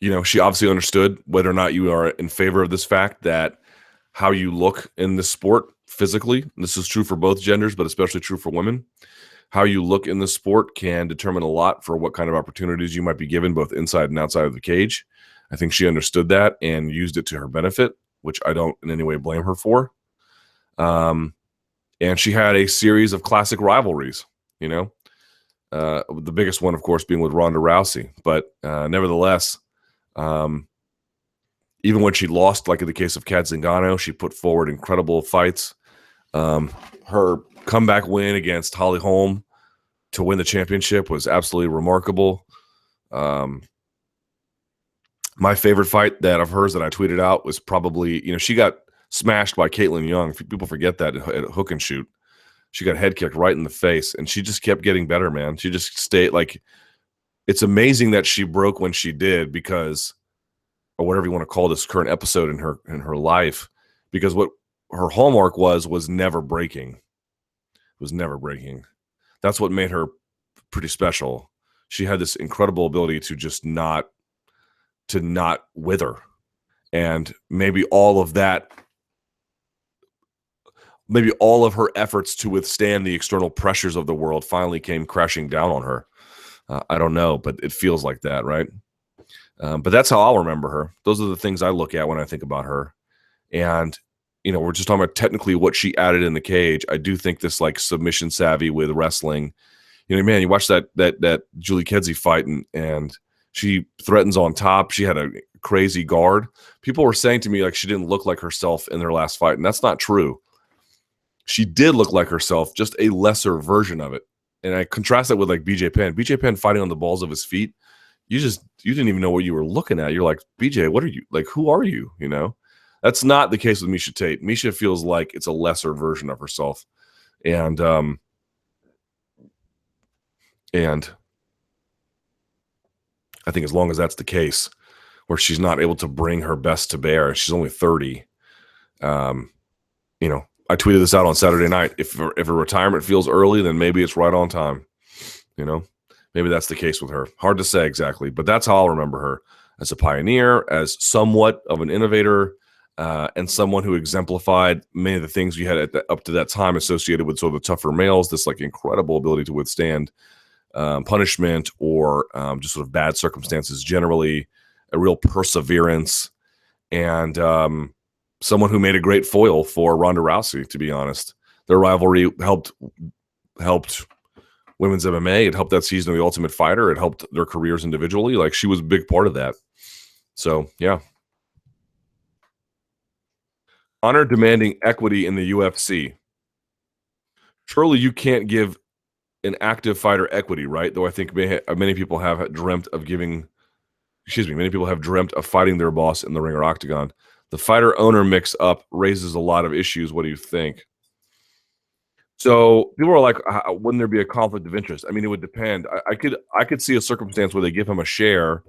You know, she obviously understood whether or not you are in favor of this fact that how you look in this sport physically, and this is true for both genders, but especially true for women, how you look in this sport can determine a lot for what kind of opportunities you might be given both inside and outside of the cage. I think she understood that and used it to her benefit, which I don't in any way blame her for. And she had a series of classic rivalries, you know, the biggest one, of course, being with Ronda Rousey. But nevertheless, even when she lost, like in the case of Kat Zingano, she put forward incredible fights. Her comeback win against Holly Holm to win the championship was absolutely remarkable. My favorite fight that of hers that I tweeted out was probably, you know, she got smashed by Caitlin Young. People forget that at hook and shoot. She got head kicked right in the face, and she just kept getting better, man. She just stayed like, it's amazing that she broke when she did, because, or whatever you want to call this current episode in her life, because what her hallmark was never breaking. It was never breaking. That's what made her pretty special. She had this incredible ability to just not wither. And maybe all of that, maybe all of her efforts to withstand the external pressures of the world finally came crashing down on her. I don't know, but it feels like that, right? But that's how I'll remember her. Those are the things I look at when I think about her. And, you know, we're just talking about technically what she added in the cage. I do think this like submission savvy with wrestling, you know, man, you watch that Julie Kedzie fight and she threatens on top. She had a crazy guard. People were saying to me like she didn't look like herself in their last fight, and that's not true. She did look like herself, just a lesser version of it. And I contrast that with like BJ Penn. BJ Penn fighting on the balls of his feet. You didn't even know what you were looking at. You're like, BJ, what are you? Like, who are you? You know? That's not the case with Misha Tate. Misha feels like it's a lesser version of herself. And I think as long as that's the case, where she's not able to bring her best to bear, she's only 30. You know, I tweeted this out on Saturday night. If a retirement feels early, then maybe it's right on time. You know, maybe that's the case with her. Hard to say exactly, but that's how I'll remember her, as a pioneer, as somewhat of an innovator, and someone who exemplified many of the things we had up to that time associated with sort of the tougher males, this like incredible ability to withstand punishment or just sort of bad circumstances. Generally, a real perseverance, and someone who made a great foil for Ronda Rousey. To be honest, their rivalry helped women's MMA. It helped that season of The Ultimate Fighter. It helped their careers individually. Like, she was a big part of that. So yeah. Conor demanding equity in the UFC. Surely you can't give an active fighter equity, right? Though I think many people have dreamt of giving. Many people have dreamt of fighting their boss in the ring or octagon. The fighter-owner mix-up raises a lot of issues. What do you think? So people are like, wouldn't there be a conflict of interest? I mean, it would depend. I could see a circumstance where they give him a share,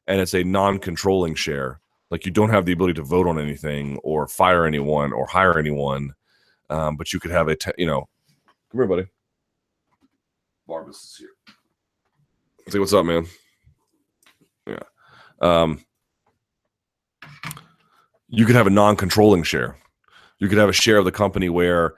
and it's a non-controlling share. Like, you don't have the ability to vote on anything or fire anyone or hire anyone, but you could have come here, buddy. Barbus is here. Say what's up, man. Yeah. You could have a non-controlling share. You could have a share of the company where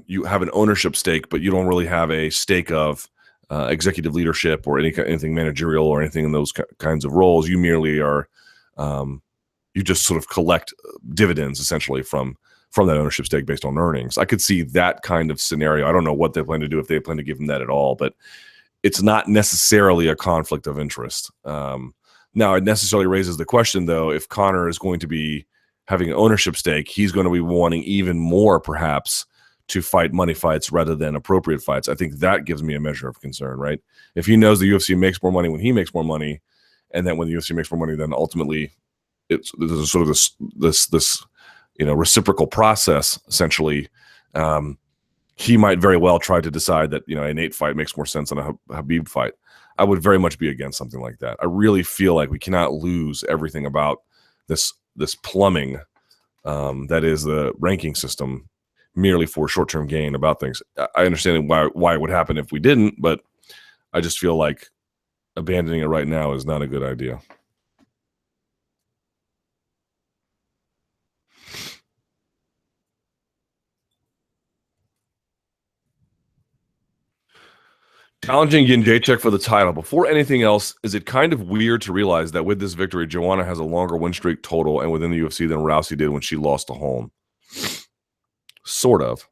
you have an ownership stake, but you don't really have a stake of executive leadership or anything managerial or anything in those kinds of roles. You merely are, you just sort of collect dividends essentially from that ownership stake based on earnings. I could see that kind of scenario. I don't know what they plan to do, if they plan to give them that at all, but it's not necessarily a conflict of interest. Now, it necessarily raises the question, though, if Conor is going to be having an ownership stake, he's going to be wanting even more, perhaps, to fight money fights rather than appropriate fights. I think that gives me a measure of concern, right? If he knows the UFC makes more money when he makes more money, and then when the UFC makes more money, then ultimately there's sort of this reciprocal process, essentially. He might very well try to decide that, a Nate fight makes more sense than a Khabib fight. I would very much be against something like that. I really feel like we cannot lose everything about this plumbing that is the ranking system merely for short-term gain about things. I understand why it would happen if we didn't, but I just feel like abandoning it right now is not a good idea. Challenging Jędrzejczyk for the title. Before anything else, is it kind of weird to realize that with this victory, Joanna has a longer win streak total and within the UFC than Rousey did when she lost to Holm? Sort of.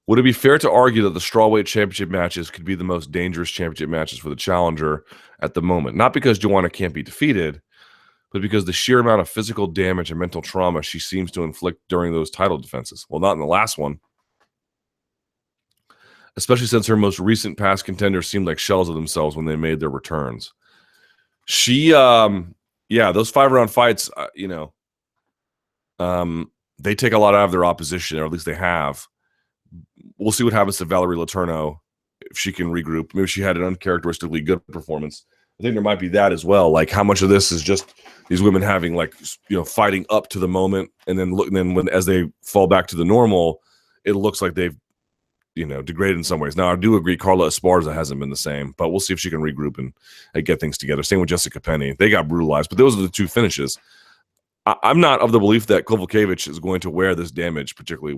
Would it be fair to argue that the strawweight championship matches could be the most dangerous championship matches for the challenger at the moment? Not because Joanna can't be defeated, but because the sheer amount of physical damage and mental trauma she seems to inflict during those title defenses. Well, not in the last one. Especially since her most recent past contenders seemed like shells of themselves when they made their returns. She, those 5-round fights, they take a lot out of their opposition, or at least they have. We'll see what happens to Valerie Letourneau if she can regroup. Maybe she had an uncharacteristically good performance. I think there might be that as well. Like, how much of this is just these women having, fighting up to the moment, and then as they fall back to the normal, it looks like they've degraded in some ways. Now, I do agree Carla Esparza hasn't been the same, but we'll see if she can regroup and get things together. Same with Jessica Penny. They got brutalized, but those are the two finishes. I'm not of the belief that Kovalkiewicz is going to wear this damage particularly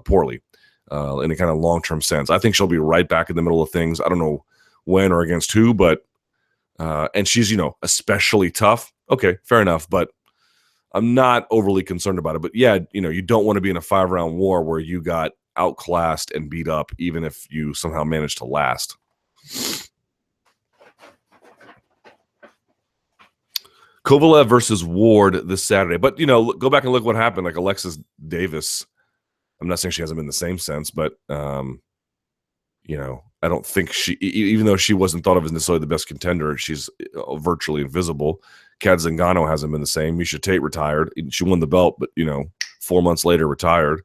poorly in a kind of long-term sense. I think she'll be right back in the middle of things. I don't know when or against who, but and she's, especially tough. Okay, fair enough, but I'm not overly concerned about it. But yeah, you don't want to be in a 5-round war where you got outclassed and beat up, even if you somehow managed to last. Kovalev versus Ward this Saturday. But, go back and look what happened. Like, Alexis Davis, I'm not saying she hasn't been the same since, but, I don't think even though she wasn't thought of as necessarily the best contender, she's virtually invisible. Kat Zingano hasn't been the same. Miesha Tate retired. She won the belt, but, 4 months later retired.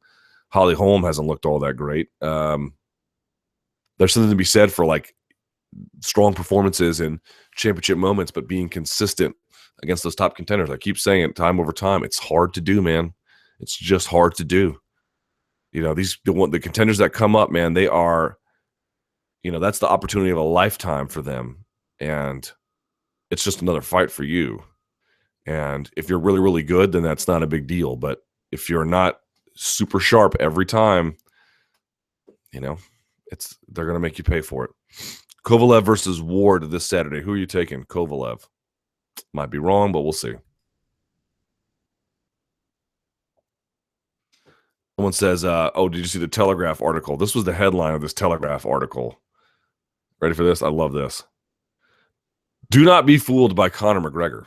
Holly Holm hasn't looked all that great. There's something to be said for strong performances in championship moments, but being consistent against those top contenders. I keep saying it time over time. It's hard to do, man. It's just hard to do. The contenders that come up, man, they are, that's the opportunity of a lifetime for them. And it's just another fight for you. And if you're really, really good, then that's not a big deal. But if you're not super sharp every time, They're going to make you pay for it. Kovalev versus Ward this Saturday. Who are you taking? Kovalev. Might be wrong, but we'll see. Someone says, oh, did you see the Telegraph article? This was the headline of this Telegraph article. Ready for this? I love this. Do not be fooled by Conor McGregor.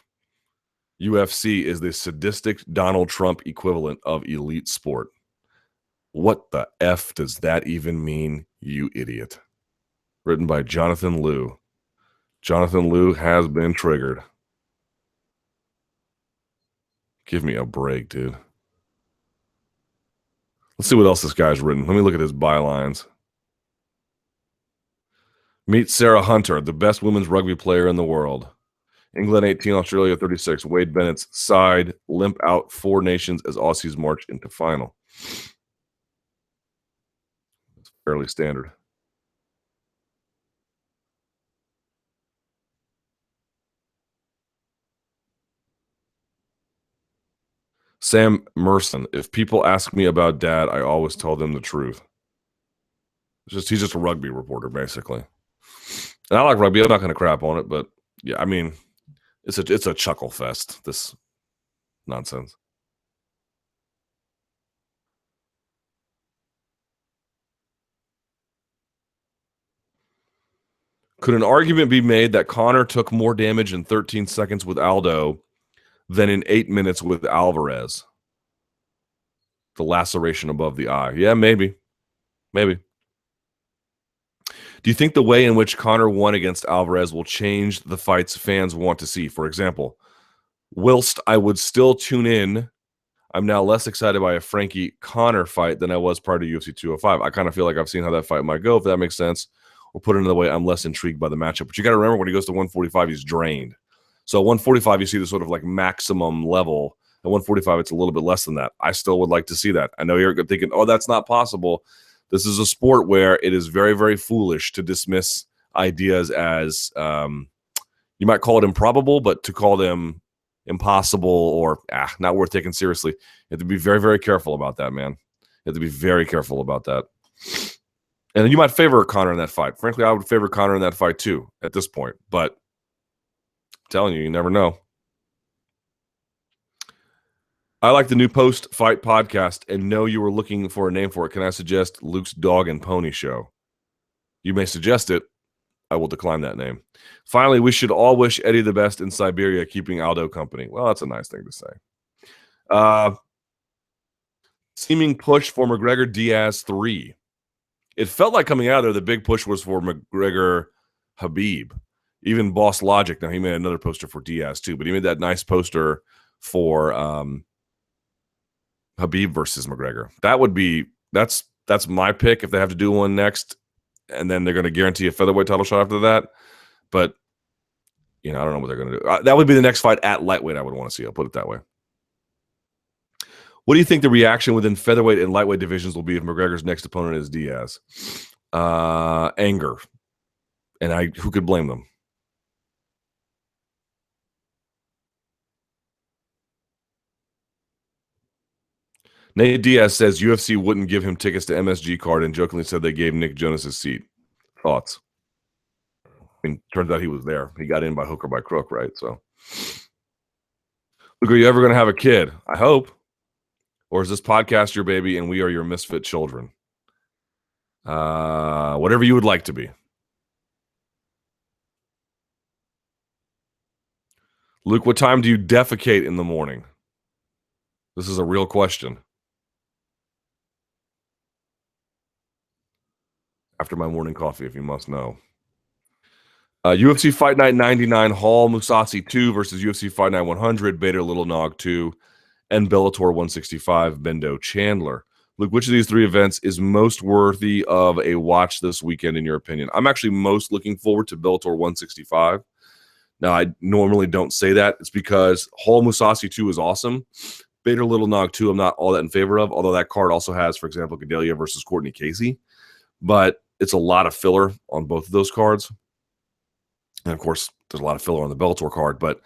UFC is the sadistic Donald Trump equivalent of elite sport. What the F does that even mean, you idiot? Written by Jonathan Liu. Jonathan Liu has been triggered. Give me a break, dude. Let's see what else this guy's written. Let me look at his bylines. Meet Sarah Hunter, the best women's rugby player in the world. England 18, Australia 36. Wade Bennett's side limp out 4 nations as Aussies march into final. It's fairly standard. Sam Merson. If people ask me about Dad, I always tell them the truth. He's just a rugby reporter, basically. And I like rugby. I'm not going to crap on it, but yeah, I mean, it's a chuckle fest, this nonsense. Could an argument be made that Conor took more damage in 13 seconds with Aldo than in 8 minutes with Alvarez? The laceration above the eye. Yeah, maybe. Maybe. Do you think the way in which Conor won against Alvarez will change the fights fans want to see? For example, whilst I would still tune in, I'm now less excited by a Frankie Conor fight than I was prior to UFC 205. I kind of feel like I've seen how that fight might go, if that makes sense. Or put it another way, I'm less intrigued by the matchup. But you got to remember, when he goes to 145, he's drained. So 145, you see the sort of like maximum level. At 145, it's a little bit less than that. I still would like to see that. I know you're thinking, oh, that's not possible. This is a sport where it is very, very foolish to dismiss ideas as, you might call it improbable, but to call them impossible or not worth taking seriously. You have to be very, very careful about that, man. You have to be very careful about that. And you might favor Conor in that fight. Frankly, I would favor Conor in that fight too at this point. But I'm telling you, you never know. I like the new post-fight podcast and know you were looking for a name for it. Can I suggest Luke's Dog and Pony Show? You may suggest it. I will decline that name. Finally, we should all wish Eddie the best in Siberia, keeping Aldo company. Well, that's a nice thing to say. Seeming push for McGregor Diaz 3. It felt like coming out of there, the big push was for McGregor Habib. Even Boss Logic, now he made another poster for Diaz too, but he made that nice poster for Habib versus McGregor. That's my pick if they have to do one next, and then they're going to guarantee a featherweight title shot after that. But I don't know what they're going to do. That would be the next fight at lightweight I would want to see. I'll put it that way. What do you think the reaction within featherweight and lightweight divisions will be if McGregor's next opponent is Diaz? Anger. And who could blame them? Nate Diaz says UFC wouldn't give him tickets to MSG card and jokingly said they gave Nick Jonas his seat. Thoughts? I mean, turns out he was there. He got in by hook or by crook, right? So, Luke, are you ever going to have a kid? I hope. Or is this podcast your baby and we are your misfit children? Whatever you would like to be. Luke, what time do you defecate in the morning? This is a real question. After my morning coffee, if you must know. UFC Fight Night 99, Hall Mousasi 2 versus UFC Fight Night 100, Bader Little Nog 2, and Bellator 165, Bendo Chandler. Luke, which of these 3 events is most worthy of a watch this weekend, in your opinion? I'm actually most looking forward to Bellator 165. Now, I normally don't say that. It's because Hall Mousasi 2 is awesome. Bader Little Nog 2, I'm not all that in favor of, although that card also has, for example, Gadelia versus Courtney Casey. But it's a lot of filler on both of those cards. And, of course, there's a lot of filler on the Bellator card. But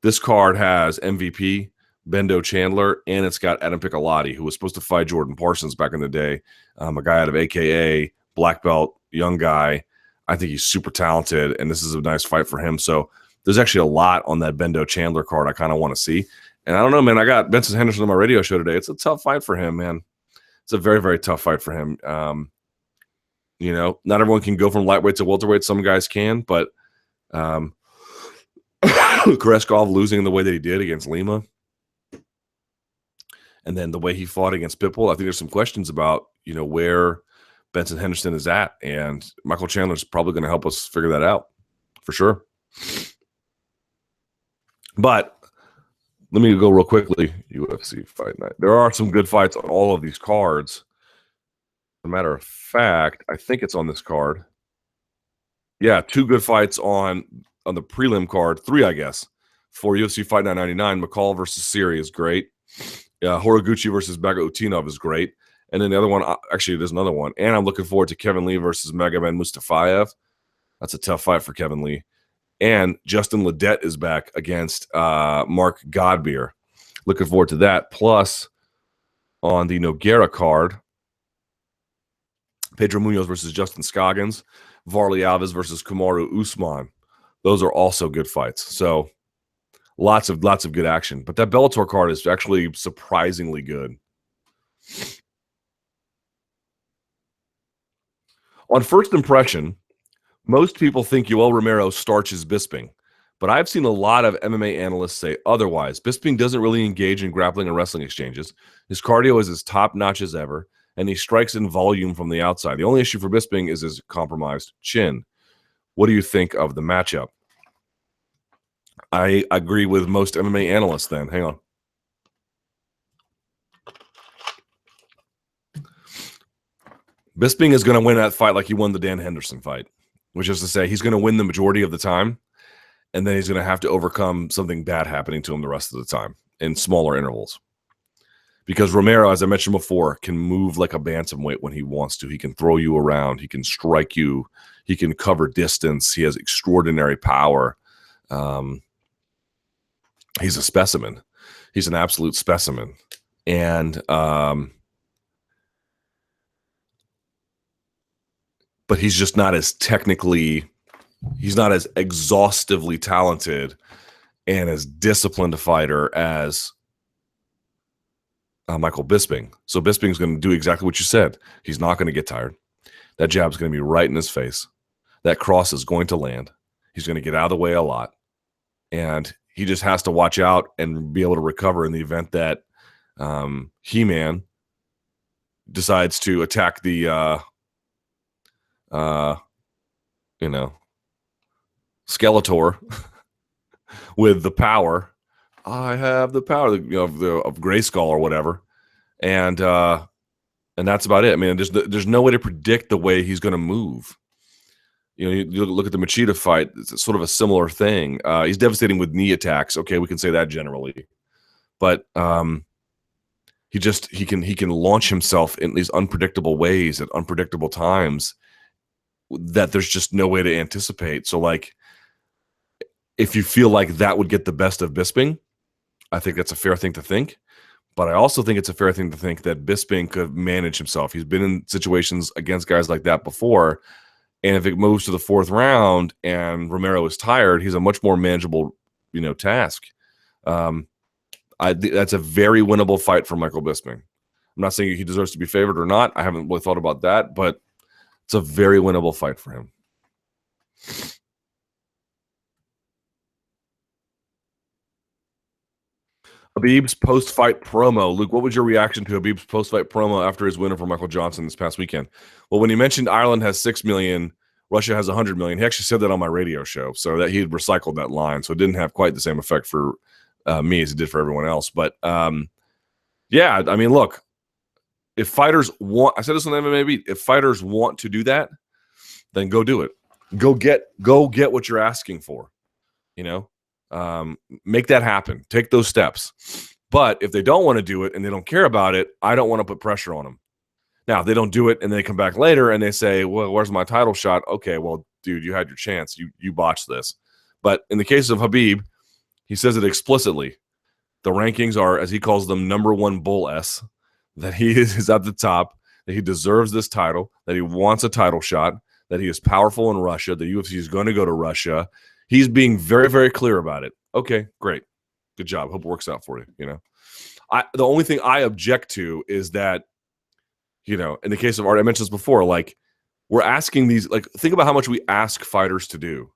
this card has MVP, Bendo Chandler, and it's got Adam Piccolotti, who was supposed to fight Jordan Parsons back in the day, a guy out of AKA, black belt, young guy. I think he's super talented, and this is a nice fight for him. So there's actually a lot on that Bendo Chandler card I kind of want to see. And I don't know, man. I got Benson Henderson on my radio show today. It's a tough fight for him, man. It's a very, very tough fight for him. You know, not everyone can go from lightweight to welterweight. Some guys can, but Koreshkov losing the way that he did against Lima, and then the way he fought against Pitbull, I think there's some questions about, you know, where Benson Henderson is at, and Michael Chandler's probably going to help us figure that out for sure. But let me go real quickly. UFC Fight Night. There are some good fights on all of these cards. As a matter of fact, I think it's on this card. Yeah, 2 good fights on the prelim card. 3, I guess, for UFC Fight Night 99. McCall versus Siri is great. Horiguchi versus Bagautinov is great. And then the other one, actually, there's another one. And I'm looking forward to Kevin Lee versus Magomed Mustafayev. That's a tough fight for Kevin Lee. And Justin Ledet is back against Mark Godbeer. Looking forward to that. Plus, on the Nogueira card, Pedro Munoz versus Justin Scoggins, Varley Alves versus Kamaru Usman. Those are also good fights. So lots of good action. But that Bellator card is actually surprisingly good. On first impression, most people think Yoel Romero starches Bisping, but I've seen a lot of MMA analysts say otherwise. Bisping doesn't really engage in grappling and wrestling exchanges. His cardio is as top-notch as ever, and he strikes in volume from the outside. The only issue for Bisping is his compromised chin. What do you think of the matchup? I agree with most MMA analysts then. Hang on. Bisping is going to win that fight like he won the Dan Henderson fight, which is to say he's going to win the majority of the time, and then he's going to have to overcome something bad happening to him the rest of the time in smaller intervals. Because Romero, as I mentioned before, can move like a bantamweight when he wants to. He can throw you around. He can strike you. He can cover distance. He has extraordinary power. He's a specimen. He's an absolute specimen. And but he's just not as he's not as exhaustively talented and as disciplined a fighter as Michael Bisping. So Bisping's going to do exactly what you said. He's not going to get tired. That jab's going to be right in his face. That cross is going to land. He's going to get out of the way a lot. And he just has to watch out and be able to recover in the event that He-Man decides to attack the Skeletor with the power. I have the power of Grayskull or whatever, and that's about it. I mean, there's no way to predict the way he's going to move. You know, you look at the Machida fight; it's sort of a similar thing. He's devastating with knee attacks. Okay, we can say that generally, but he can launch himself in these unpredictable ways at unpredictable times that there's just no way to anticipate. So, like, if you feel like that would get the best of Bisping, I think that's a fair thing to think. But I also think it's a fair thing to think that Bisping could manage himself. He's been in situations against guys like that before. And if it moves to the 4th round and Romero is tired, he's a much more manageable, task. That's a very winnable fight for Michael Bisping. I'm not saying he deserves to be favored or not. I haven't really thought about that, but it's a very winnable fight for him. Habib's post-fight promo. Luke, what was your reaction to Habib's post-fight promo after his win over Michael Johnson this past weekend? Well, when he mentioned Ireland has 6 million, Russia has 100 million, he actually said that on my radio show, so that he had recycled that line, so it didn't have quite the same effect for me as it did for everyone else. But, yeah, I mean, look, if fighters want – I said this on the MMA Beat. If fighters want to do that, then go do it. Go get what you're asking for, make that happen. Take those steps. But if they don't want to do it and they don't care about it, I don't want to put pressure on them. Now, if they don't do it and they come back later and they say, well, where's my title shot? Okay, well, dude, you had your chance. You botched this. But in the case of Habib, he says it explicitly. The rankings are, as he calls them, number 1 bull S, that he is at the top. that he deserves this title, that he wants a title shot, that he is powerful in Russia, the UFC is going to go to Russia. He's being very, very clear about it. Okay, great. Good job. Hope it works out for you. The only thing I object to is that, in the case of Art, I mentioned this before, like, we're asking these, like, think about how much we ask fighters to do.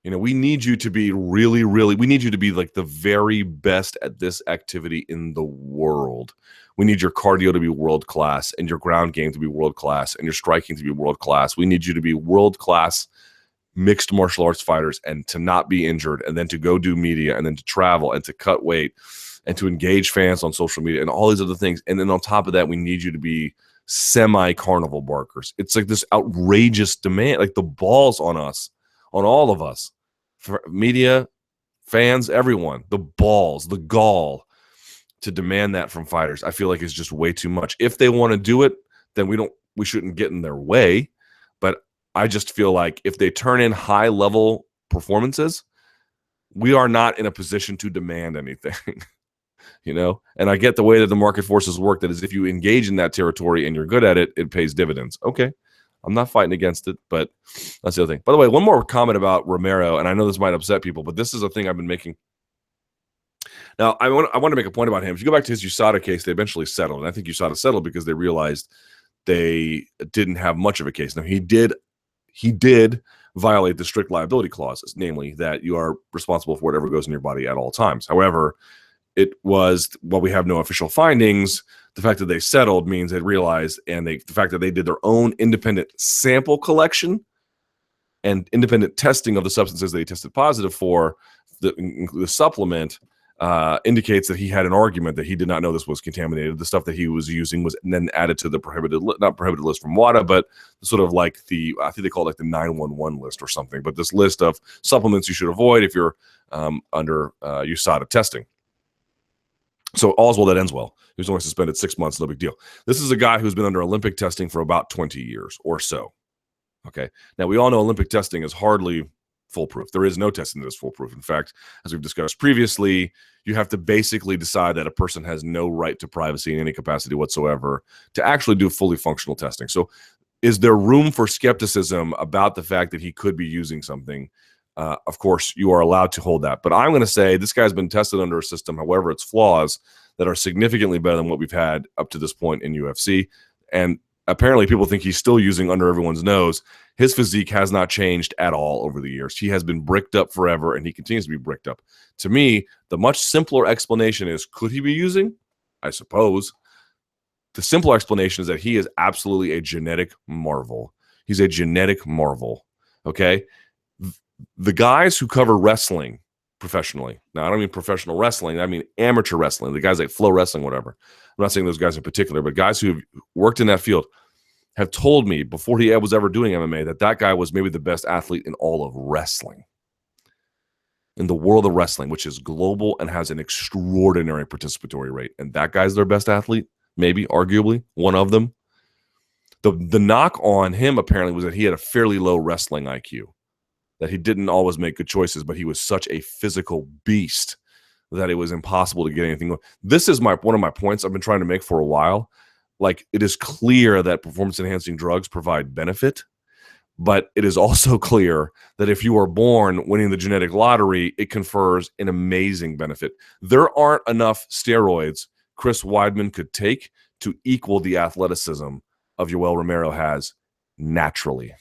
We need you to be really, really, we need you to be like the very best at this activity in the world. We need your cardio to be world class and your ground game to be world class and your striking to be world class. We need you to be world class mixed martial arts fighters and to not be injured, and then to go do media, and then to travel and to cut weight and to engage fans on social media and all these other things. And then on top of that, we need you to be semi-carnival barkers. It's like this outrageous demand, like the balls on us, on all of us, media, fans, everyone, the balls, the gall to demand that from fighters, I feel like is just way too much. If they want to do it, then we shouldn't get in their way. But I just feel like if they turn in high level performances, we are not in a position to demand anything. And I get the way that the market forces work, that is, if you engage in that territory and you're good at it, it pays dividends. Okay, I'm not fighting against it, but that's the other thing. By the way, one more comment about Romero, and I know this might upset people, but this is a thing I've been making. Now, I want to make a point about him. If you go back to his USADA case, they eventually settled, and I think USADA settled because they realized they didn't have much of a case. Now, he did violate the strict liability clauses, namely that you are responsible for whatever goes in your body at all times. However, it was, while we have no official findings, the fact that they settled means they realized, and the fact that they did their own independent sample collection and independent testing of the substances that he tested positive for, the supplement, indicates that he had an argument that he did not know this was contaminated. The stuff that he was using was then added to the not prohibited list from WADA, but sort of like I think they call it like the 911 list or something, but this list of supplements you should avoid if you're under USADA testing. So all's well that ends well. He was only suspended 6 months, no big deal. This is a guy who's been under Olympic testing for about 20 years or so. Okay. Now, we all know Olympic testing is hardly foolproof. There is no testing that is foolproof. In fact, as we've discussed previously, you have to basically decide that a person has no right to privacy in any capacity whatsoever to actually do fully functional testing. So is there room for skepticism about the fact that he could be using something? Of course, you are allowed to hold that. But I'm going to say this guy's been tested under a system, however, its flaws that are significantly better than what we've had up to this point in UFC. And apparently people think he's still using under everyone's nose. His physique has not changed at all over the years. He has been bricked up forever, and he continues to be bricked up. To me, the much simpler explanation is, could he be using? I suppose. The simple explanation is that he is absolutely a genetic marvel. He's a genetic marvel. Okay? The guys who cover wrestling professionally, now I don't mean professional wrestling, I mean amateur wrestling, the guys like Flow Wrestling, whatever. I'm not saying those guys in particular, but guys who have worked in that field have told me before he was ever doing MMA that guy was maybe the best athlete in all of wrestling, in the world of wrestling, which is global and has an extraordinary participatory rate. And that guy's their best athlete, maybe, arguably, one of them. The knock on him apparently was that he had a fairly low wrestling IQ, that he didn't always make good choices, but he was such a physical beast that it was impossible to get anything. This is one of my points I've been trying to make for a while. Like, it is clear that performance-enhancing drugs provide benefit, but it is also clear that if you are born winning the genetic lottery, it confers an amazing benefit. There aren't enough steroids Chris Weidman could take to equal the athleticism of Yoel Romero has naturally.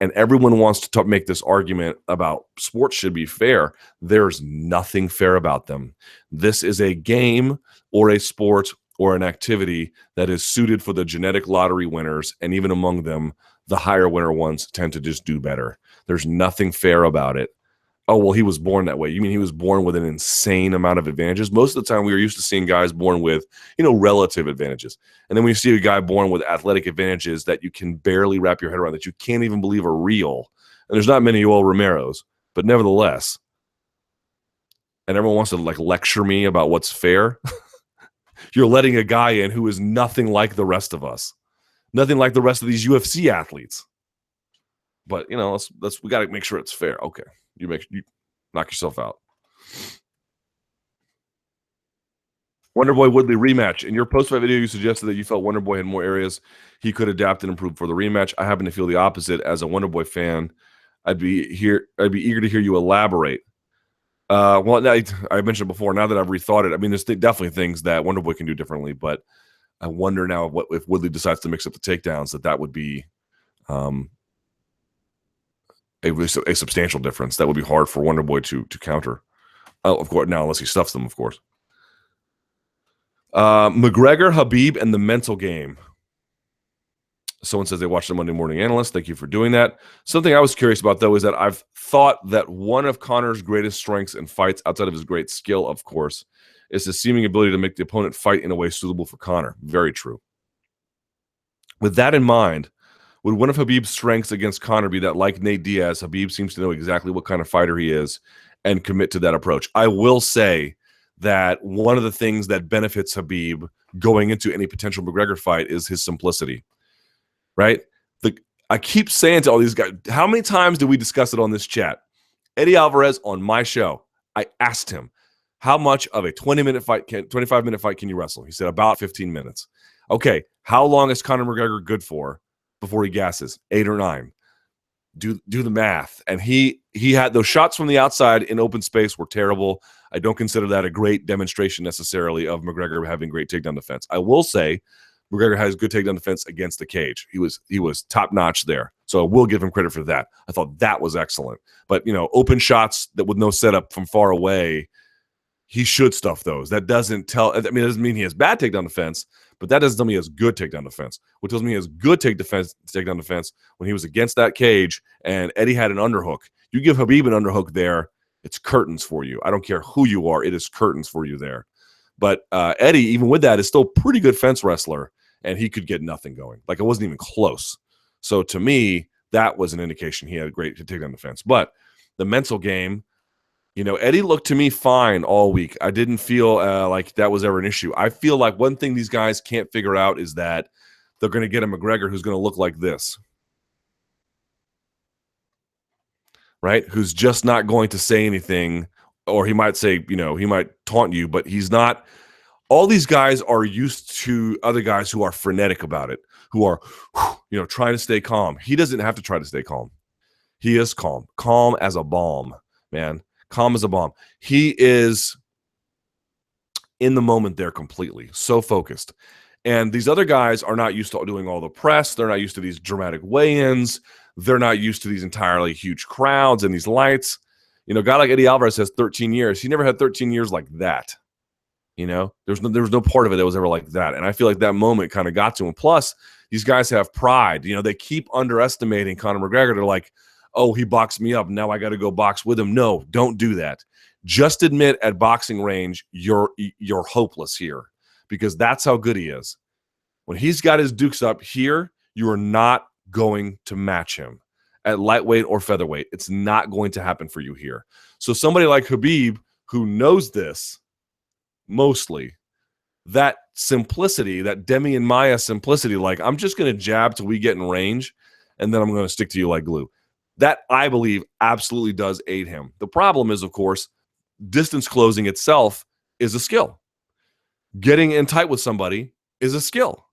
And everyone wants to make this argument about sports should be fair. There's nothing fair about them. This is a game or a sport or an activity that is suited for the genetic lottery winners, and even among them, the higher winner ones tend to just do better. There's nothing fair about it. Oh, well, he was born that way. You mean he was born with an insane amount of advantages? Most of the time, we are used to seeing guys born with, relative advantages. And then when you see a guy born with athletic advantages that you can barely wrap your head around, that you can't even believe are real. And there's not many Yoel Romeros, but nevertheless. And everyone wants to lecture me about what's fair. You're letting a guy in who is nothing like the rest of us, nothing like the rest of these UFC athletes. But we got to make sure it's fair. Okay. You knock yourself out. Wonderboy Woodley rematch. In your post-fight video, you suggested that you felt Wonderboy had more areas he could adapt and improve for the rematch. I happen to feel the opposite. As a Wonderboy fan, I'd be eager to hear you elaborate. Well, I mentioned before. Now that I've rethought it, I mean, there's definitely things that Wonderboy can do differently, but I wonder now if Woodley decides to mix up the takedowns, that would be a substantial difference. That would be hard for Wonderboy to counter. Of course, now unless he stuffs them, of course. McGregor, Habib, and the mental game. Someone says they watched the Monday Morning Analyst. Thank you for doing that. Something I was curious about, though, is that I've thought that one of Conor's greatest strengths in fights, outside of his great skill, of course, is his seeming ability to make the opponent fight in a way suitable for Conor. Very true. With that in mind, would one of Habib's strengths against Conor be that, like Nate Diaz, Habib seems to know exactly what kind of fighter he is and commit to that approach? I will say that one of the things that benefits Habib going into any potential McGregor fight is his simplicity, right? I keep saying to all these guys, how many times did we discuss it on this chat? Eddie Alvarez on my show, I asked him, how much of a 25-minute fight can you wrestle? He said about 15 minutes. Okay, how long is Conor McGregor good for before he gasses? 8 or 9. Do the math. And he had those shots from the outside in open space were terrible. I don't consider that a great demonstration necessarily of McGregor having great takedown defense. I will say McGregor has good takedown defense against the cage. He was top notch there. So I will give him credit for that. I thought that was excellent. But open shots that with no setup from far away, he should stuff those. That doesn't it doesn't mean he has bad takedown defense, but that doesn't tell me he has good takedown defense. What tells me he has good takedown defense when he was against that cage and Eddie had an underhook. You give Habib an underhook there, it's curtains for you. I don't care who you are, it is curtains for you there. But Eddie, even with that, is still a pretty good fence wrestler, and he could get nothing going. Like, it wasn't even close. So to me, that was an indication he had a great takedown defense. But the mental game, Eddie looked to me fine all week. I didn't feel like that was ever an issue. I feel like one thing these guys can't figure out is that they're going to get a McGregor who's going to look like this, right? Who's just not going to say anything, or he might say, he might taunt you, but he's not. All these guys are used to other guys who are frenetic about it, who are, trying to stay calm. He doesn't have to try to stay calm. He is calm as a bomb, man. Calm as a bomb. He is in the moment there completely, so focused. And these other guys are not used to doing all the press. They're not used to these dramatic weigh-ins. They're not used to these entirely huge crowds and these lights. A guy like Eddie Alvarez has 13 years. He never had 13 years like that. There was no part of it that was ever like that. And I feel like that moment kind of got to him. Plus, these guys have pride. They keep underestimating Conor McGregor. They're like, oh, he boxed me up. Now I got to go box with him. No, don't do that. Just admit at boxing range you're hopeless here, because that's how good he is. When he's got his dukes up here, you are not going to match him at lightweight or featherweight. It's not going to happen for you here. So somebody like Habib, who knows this mostly, that simplicity, that Demi and Maya simplicity, like, I'm just going to jab till we get in range, and then I'm going to stick to you like glue. That, I believe, absolutely does aid him. The problem is, of course, distance closing itself is a skill. Getting in tight with somebody is a skill.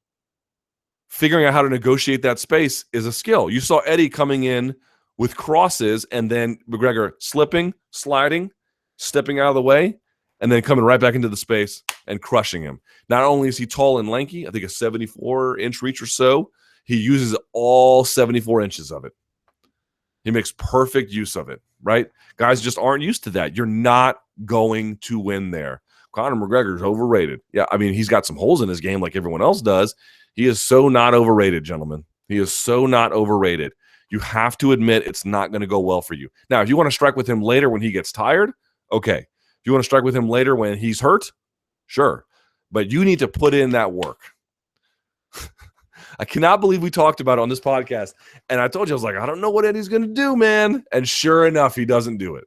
Figuring out how to negotiate that space is a skill. You saw Eddie coming in with crosses and then McGregor slipping, sliding, stepping out of the way, and then coming right back into the space and crushing him. Not only is he tall and lanky, I think a 74-inch reach or so, he uses all 74 inches of it. He makes perfect use of it, right? Guys just aren't used to that. You're not going to win there. Conor McGregor is overrated. Yeah, I mean, he's got some holes in his game like everyone else does. He is so not overrated, gentlemen. He is so not overrated. You have to admit it's not going to go well for you. Now, if you want to strike with him later when he gets tired, okay. If you want to strike with him later when he's hurt, sure. But you need to put in that work. I cannot believe we talked about it on this podcast. And I told you, I was like, I don't know what Eddie's going to do, man. And sure enough, he doesn't do it.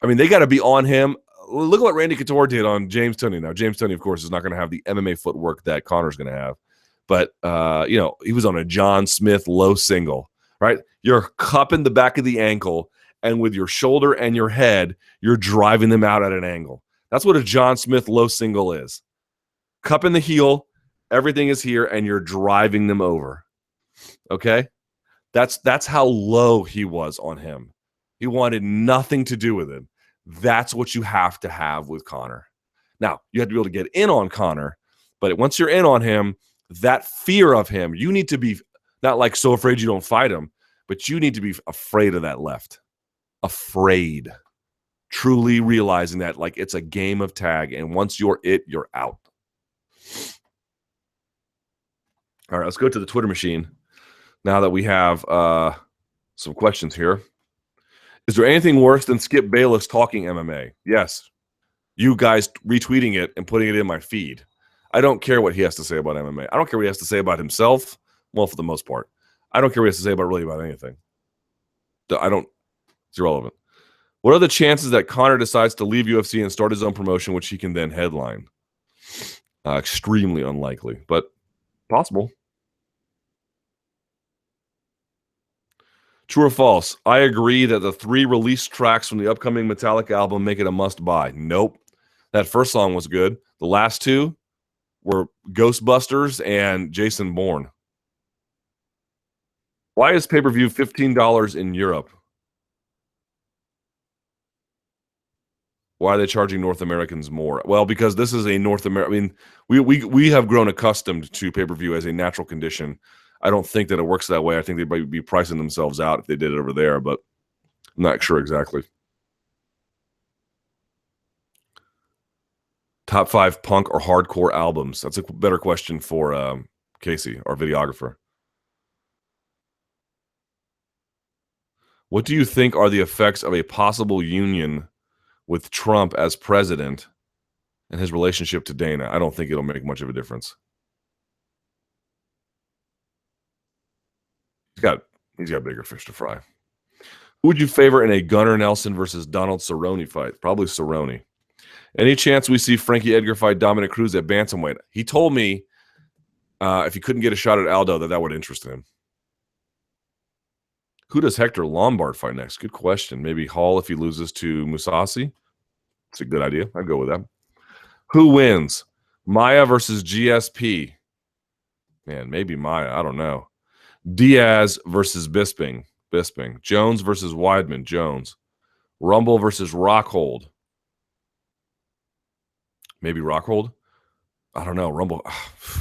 I mean, they got to be on him. Look at what Randy Couture did on James Toney. Now, James Toney, of course, is not going to have the MMA footwork that Conor's going to have. But, he was on a John Smith low single, right? You're cupping the back of the ankle, and with your shoulder and your head, you're driving them out at an angle. That's what a John Smith low single is. Cup in the heel, everything is here, and you're driving them over. Okay? That's how low he was on him. He wanted nothing to do with it. That's what you have to have with Conor. Now, you have to be able to get in on Conor, but once you're in on him, that fear of him, you need to be not like so afraid you don't fight him, but you need to be afraid of that left. Afraid. Truly realizing that like it's a game of tag, and once you're out. All right, let's go to the Twitter machine now that we have some questions here. Is there anything worse than Skip Bayless talking MMA? Yes. You guys retweeting it and putting it in my feed. I don't care what he has to say about MMA. I don't care what he has to say about himself. Well, for the most part. I don't care what he has to say about anything. It's irrelevant. What are the chances that Conor decides to leave UFC and start his own promotion, which he can then headline? Extremely unlikely, but possible. True or false? I agree that the 3 released tracks from the upcoming Metallica album make it a must-buy. Nope. That first song was good. The last 2 were Ghostbusters and Jason Bourne. Why is pay-per-view $15 in Europe? Why are they charging North Americans more? Well, because this is a North American. I mean, we have grown accustomed to pay-per-view as a natural condition. I don't think that it works that way. I think they might be pricing themselves out if they did it over there, but I'm not sure exactly. Top 5 punk or hardcore albums? That's a better question for Casey, our videographer. What do you think are the effects of a possible union with Trump as president and his relationship to Dana? I don't think it'll make much of a difference. He's got bigger fish to fry. Who would you favor in a Gunnar Nelson versus Donald Cerrone fight? Probably Cerrone. Any chance we see Frankie Edgar fight Dominic Cruz at bantamweight? He told me if he couldn't get a shot at Aldo, that would interest him. Who does Hector Lombard fight next? Good question. Maybe Hall if he loses to Musasi. It's a good idea. I'd go with that. Who wins? Maya versus GSP. Man, maybe Maya. I don't know. Diaz versus Bisping. Jones versus Weidman. Jones. Rumble versus Rockhold. Maybe Rockhold. I don't know. Rumble.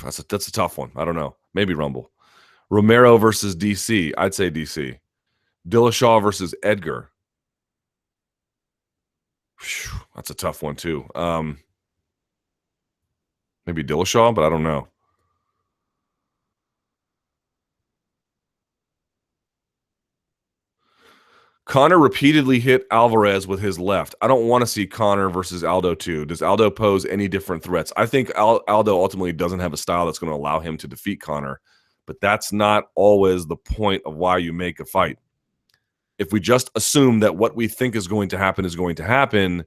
That's a tough one. I don't know. Maybe Rumble. Romero versus DC. I'd say DC. Dillashaw versus Edgar. That's a tough one too. Maybe Dillashaw, but I don't know. Conor repeatedly hit Alvarez with his left. I don't want to see Conor versus Aldo too. Does Aldo pose any different threats? I think Aldo ultimately doesn't have a style that's going to allow him to defeat Conor, but that's not always the point of why you make a fight. If we just assume that what we think is going to happen,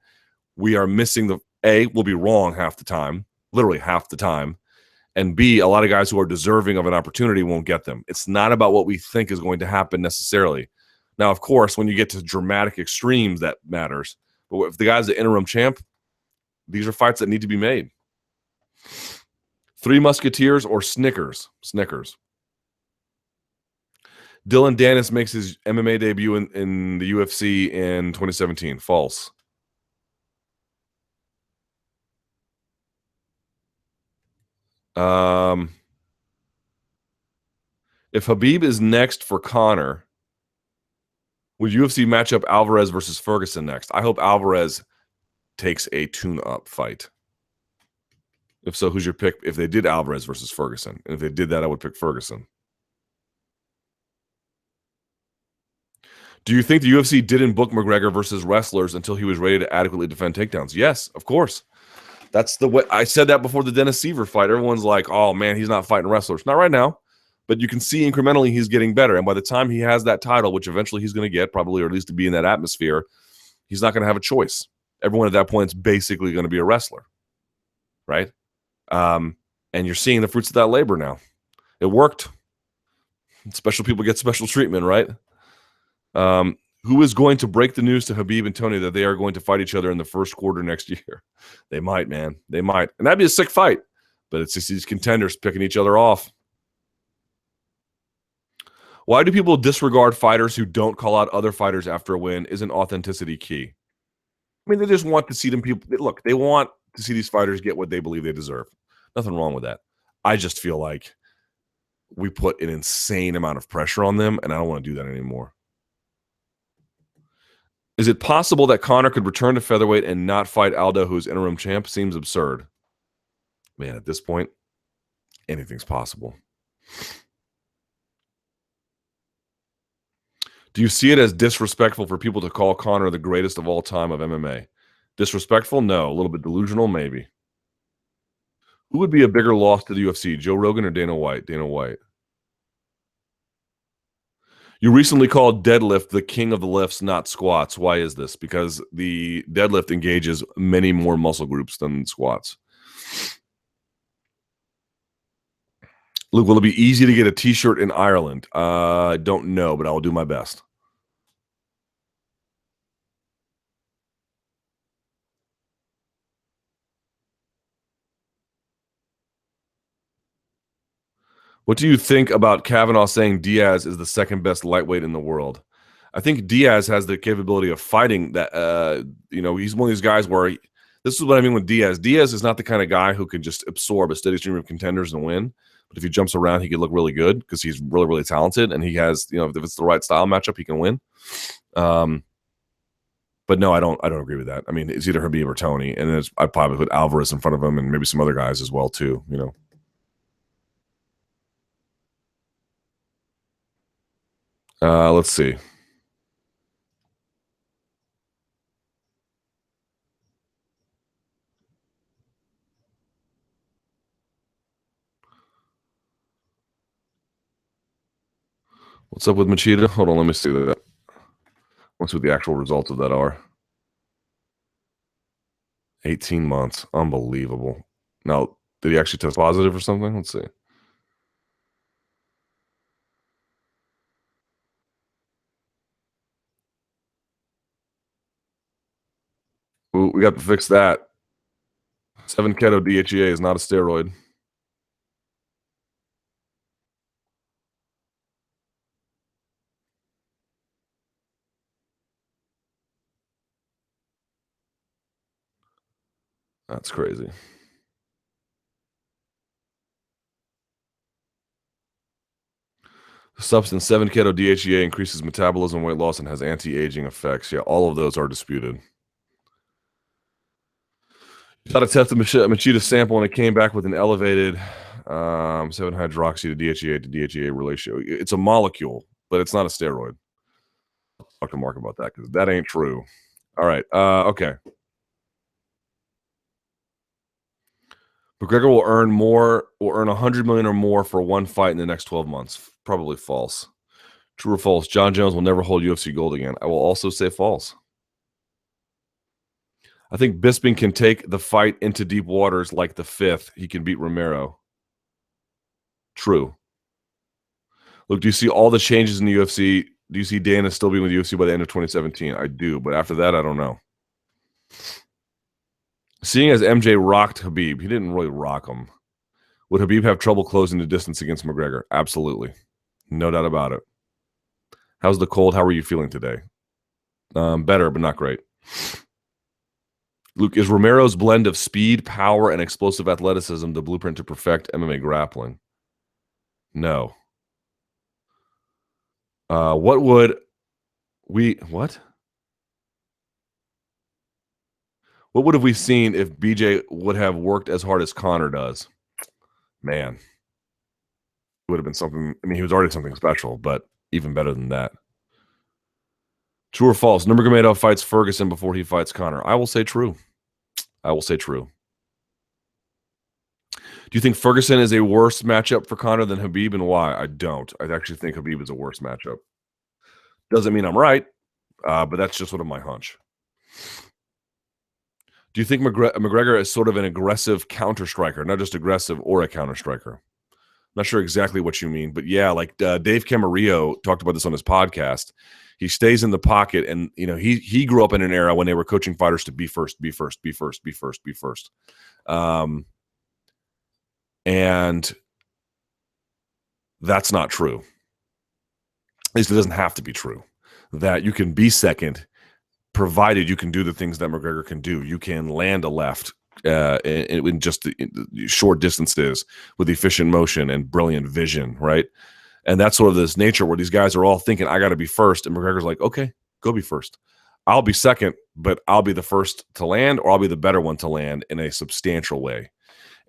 we are missing we'll be wrong half the time, literally half the time, and B, a lot of guys who are deserving of an opportunity won't get them. It's not about what we think is going to happen necessarily. Now, of course, when you get to dramatic extremes, that matters. But if the guy's the interim champ, these are fights that need to be made. 3 Musketeers or Snickers? Snickers. Dylan Dennis makes his MMA debut in the UFC in 2017. False. If Habib is next for Conor, would UFC match up Alvarez versus Ferguson next? I hope Alvarez takes a tune-up fight. If so, who's your pick if they did Alvarez versus Ferguson? And if they did that, I would pick Ferguson. Do you think the UFC didn't book McGregor versus wrestlers until he was ready to adequately defend takedowns? Yes, of course. That's the way I said that before the Dennis Seaver fight. Everyone's like, oh, man, he's not fighting wrestlers. Not right now. But you can see incrementally he's getting better. And by the time he has that title, which eventually he's going to get, probably, or at least to be in that atmosphere, he's not going to have a choice. Everyone at that point is basically going to be a wrestler, right? And you're seeing the fruits of that labor now. It worked. Special people get special treatment, right? Who Who is going to break the news to Khabib and Tony that they are going to fight each other in the first quarter next year? They might, man. They might. And that'd be a sick fight. But it's just these contenders picking each other off. Why do people disregard fighters who don't call out other fighters after a win? Isn't authenticity key? I mean, they just want to see them look, they want to see these fighters get what they believe they deserve. Nothing wrong with that. I just feel like we put an insane amount of pressure on them, and I don't want to do that anymore. Is it possible that Conor could return to featherweight and not fight Aldo, who's interim champ? Seems absurd. Man, at this point, anything's possible. Do you see it as disrespectful for people to call Conor the greatest of all time of MMA? Disrespectful? No. A little bit delusional? Maybe. Who would be a bigger loss to the UFC, Joe Rogan or Dana White? Dana White. You recently called deadlift the king of the lifts, not squats. Why is this? Because the deadlift engages many more muscle groups than squats. Luke, will it be easy to get a t-shirt in Ireland? I don't know, but I will do my best. What do you think about Kavanaugh saying Diaz is the second best lightweight in the world? I think Diaz has the capability of fighting that. He's one of these guys where this is what I mean with Diaz. Diaz is not the kind of guy who can just absorb a steady stream of contenders and win. But if he jumps around, he could look really good because he's really, really talented, and he has, if it's the right style matchup, he can win. But no, I don't agree with that. I mean, it's either Khabib or Tony, and I'd probably put Alvarez in front of him, and maybe some other guys as well too. Let's see. What's up with Machida? Hold on, let me see that. Let's see what the actual results of that are. 18 months. Unbelievable. Now, did he actually test positive or something? Let's see. Ooh, we got to fix that. 7-keto DHEA is not a steroid. That's crazy. Substance 7-keto DHEA increases metabolism, weight loss, and has anti-aging effects. Yeah, all of those are disputed. You got to test the Machida sample, and it came back with an elevated 7-hydroxy to DHEA ratio. It's a molecule, but it's not a steroid. I'll talk to Mark about that because that ain't true. All right. Okay. McGregor will earn $100 million or more for one fight in the next 12 months. Probably false. True or false? John Jones will never hold UFC gold again. I will also say false. I think Bisping can take the fight into deep waters like the 5th. He can beat Romero. True. Look, do you see all the changes in the UFC? Do you see Dana still being with UFC by the end of 2017? I do, but after that, I don't know. Seeing as MJ rocked Khabib, he didn't really rock him. Would Khabib have trouble closing the distance against McGregor? Absolutely. No doubt about it. How's the cold? How are you feeling today? Better, but not great. Luke, is Romero's blend of speed, power, and explosive athleticism the blueprint to perfect MMA grappling? No. What would have we seen if BJ would have worked as hard as Conor does? Man, it would have been something. I mean, he was already something special, but even better than that. True or false? Nurmagomedov fights Ferguson before he fights Conor. I will say true. I will say true. Do you think Ferguson is a worse matchup for Conor than Khabib, and why? I don't. I actually think Khabib is a worse matchup. Doesn't mean I'm right, but that's just sort of my hunch. Do you think McGregor is sort of an aggressive counter striker, not just aggressive or a counter striker? Not sure exactly what you mean, but yeah, like Dave Camarillo talked about this on his podcast. He stays in the pocket, and he grew up in an era when they were coaching fighters to be first, be first, be first, be first, be first. And that's not true. At least it doesn't have to be true. That you can be second, provided you can do the things that McGregor can do. You can land a left in just short distances with efficient motion and brilliant vision, right? And that's sort of this nature where these guys are all thinking, I got to be first. And McGregor's like, okay, go be first. I'll be second, but I'll be the first to land, or I'll be the better one to land in a substantial way.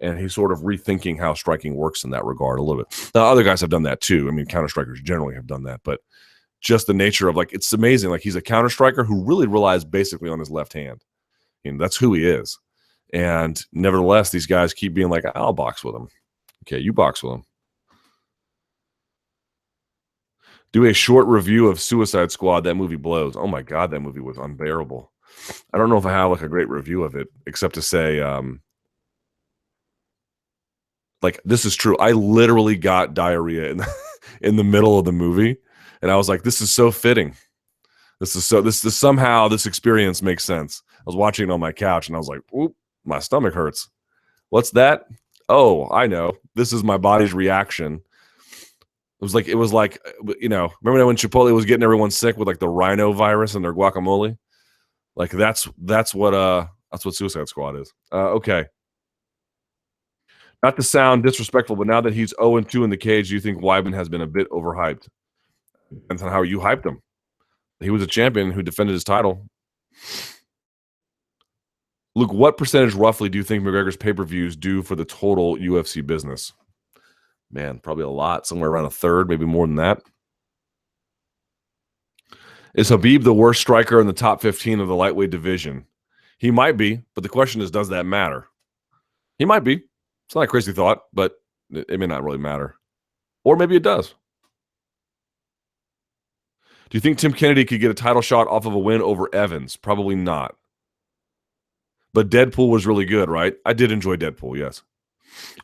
And he's sort of rethinking how striking works in that regard a little bit. Now, other guys have done that too. I mean, counter-strikers generally have done that, but just the nature of, like, it's amazing. Like, he's a counter-striker who really relies basically on his left hand. That's who he is. And nevertheless, these guys keep being like, I'll box with him. Okay, you box with him. Do a short review of Suicide Squad. That movie blows. Oh my God, that movie was unbearable. I don't know if I have like a great review of it, except to say, like, this is true. I literally got diarrhea in the middle of the movie, and I was like, this is so fitting. This somehow this experience makes sense. I was watching it on my couch, and I was like, oop, my stomach hurts. What's that? Oh, I know. This is my body's reaction. It was like, remember when Chipotle was getting everyone sick with like the rhino virus in their guacamole? Like that's what Suicide Squad is. Okay. Not to sound disrespectful, but now that he's 0-2 in the cage, do you think Weidman has been a bit overhyped? Depends on how you hyped him. He was a champion who defended his title. Luke, what percentage roughly do you think McGregor's pay-per-views do for the total UFC business? Man, probably a lot, somewhere around a third, maybe more than that. Is Khabib the worst striker in the top 15 of the lightweight division? He might be, but the question is, does that matter? He might be. It's not a crazy thought, but it may not really matter. Or maybe it does. Do you think Tim Kennedy could get a title shot off of a win over Evans? Probably not. But Deadpool was really good, right? I did enjoy Deadpool, yes.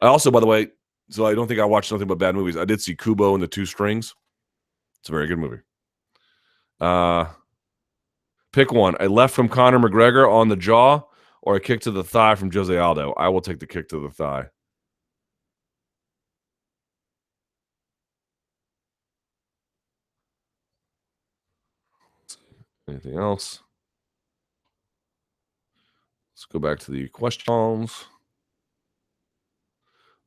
I also, by the way, so I don't think I watched nothing but bad movies. I did see Kubo and the Two Strings. It's a very good movie. Pick one. A left from Conor McGregor on the jaw, or a kick to the thigh from Jose Aldo. I will take the kick to the thigh. Anything else? Let's go back to the questions.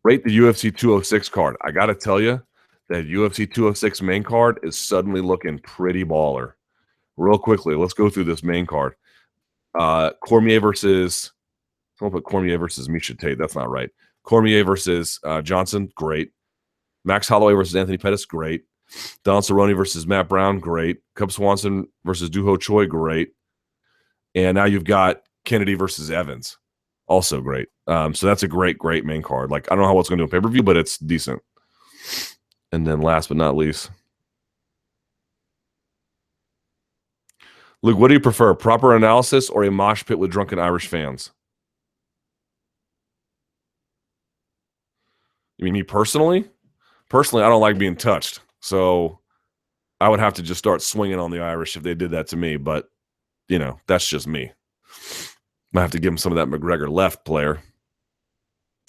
Rate the UFC 206 card. I got to tell you, that UFC 206 main card is suddenly looking pretty baller. Real quickly, let's go through this main card. Cormier versus, I'll put Cormier versus Misha Tate. That's not right. Cormier versus Johnson, great. Max Holloway versus Anthony Pettis, great. Don Cerrone versus Matt Brown, great. Cub Swanson versus Doo Ho Choi, great. And now you've got Kennedy versus Evans, also great. So that's a great main card. Like, I don't know how it's going to do a pay-per-view, but it's decent. And then last but not least, Luke, what do you prefer, proper analysis or a mosh pit with drunken Irish fans? You mean me personally? Personally, I don't like being touched. So I would have to just start swinging on the Irish if they did that to me. But, that's just me. Might have to give him some of that McGregor left player.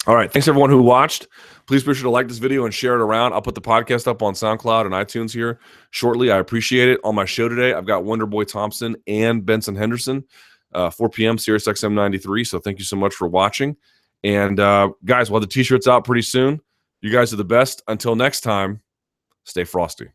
All right. Thanks, everyone who watched. Please be sure to like this video and share it around. I'll put the podcast up on SoundCloud and iTunes here shortly. I appreciate it. On my show today, I've got Wonderboy Thompson and Benson Henderson, 4 p.m., Sirius XM 93. So thank you so much for watching. And guys, we'll have the T-shirts out pretty soon. You guys are the best. Until next time, stay frosty.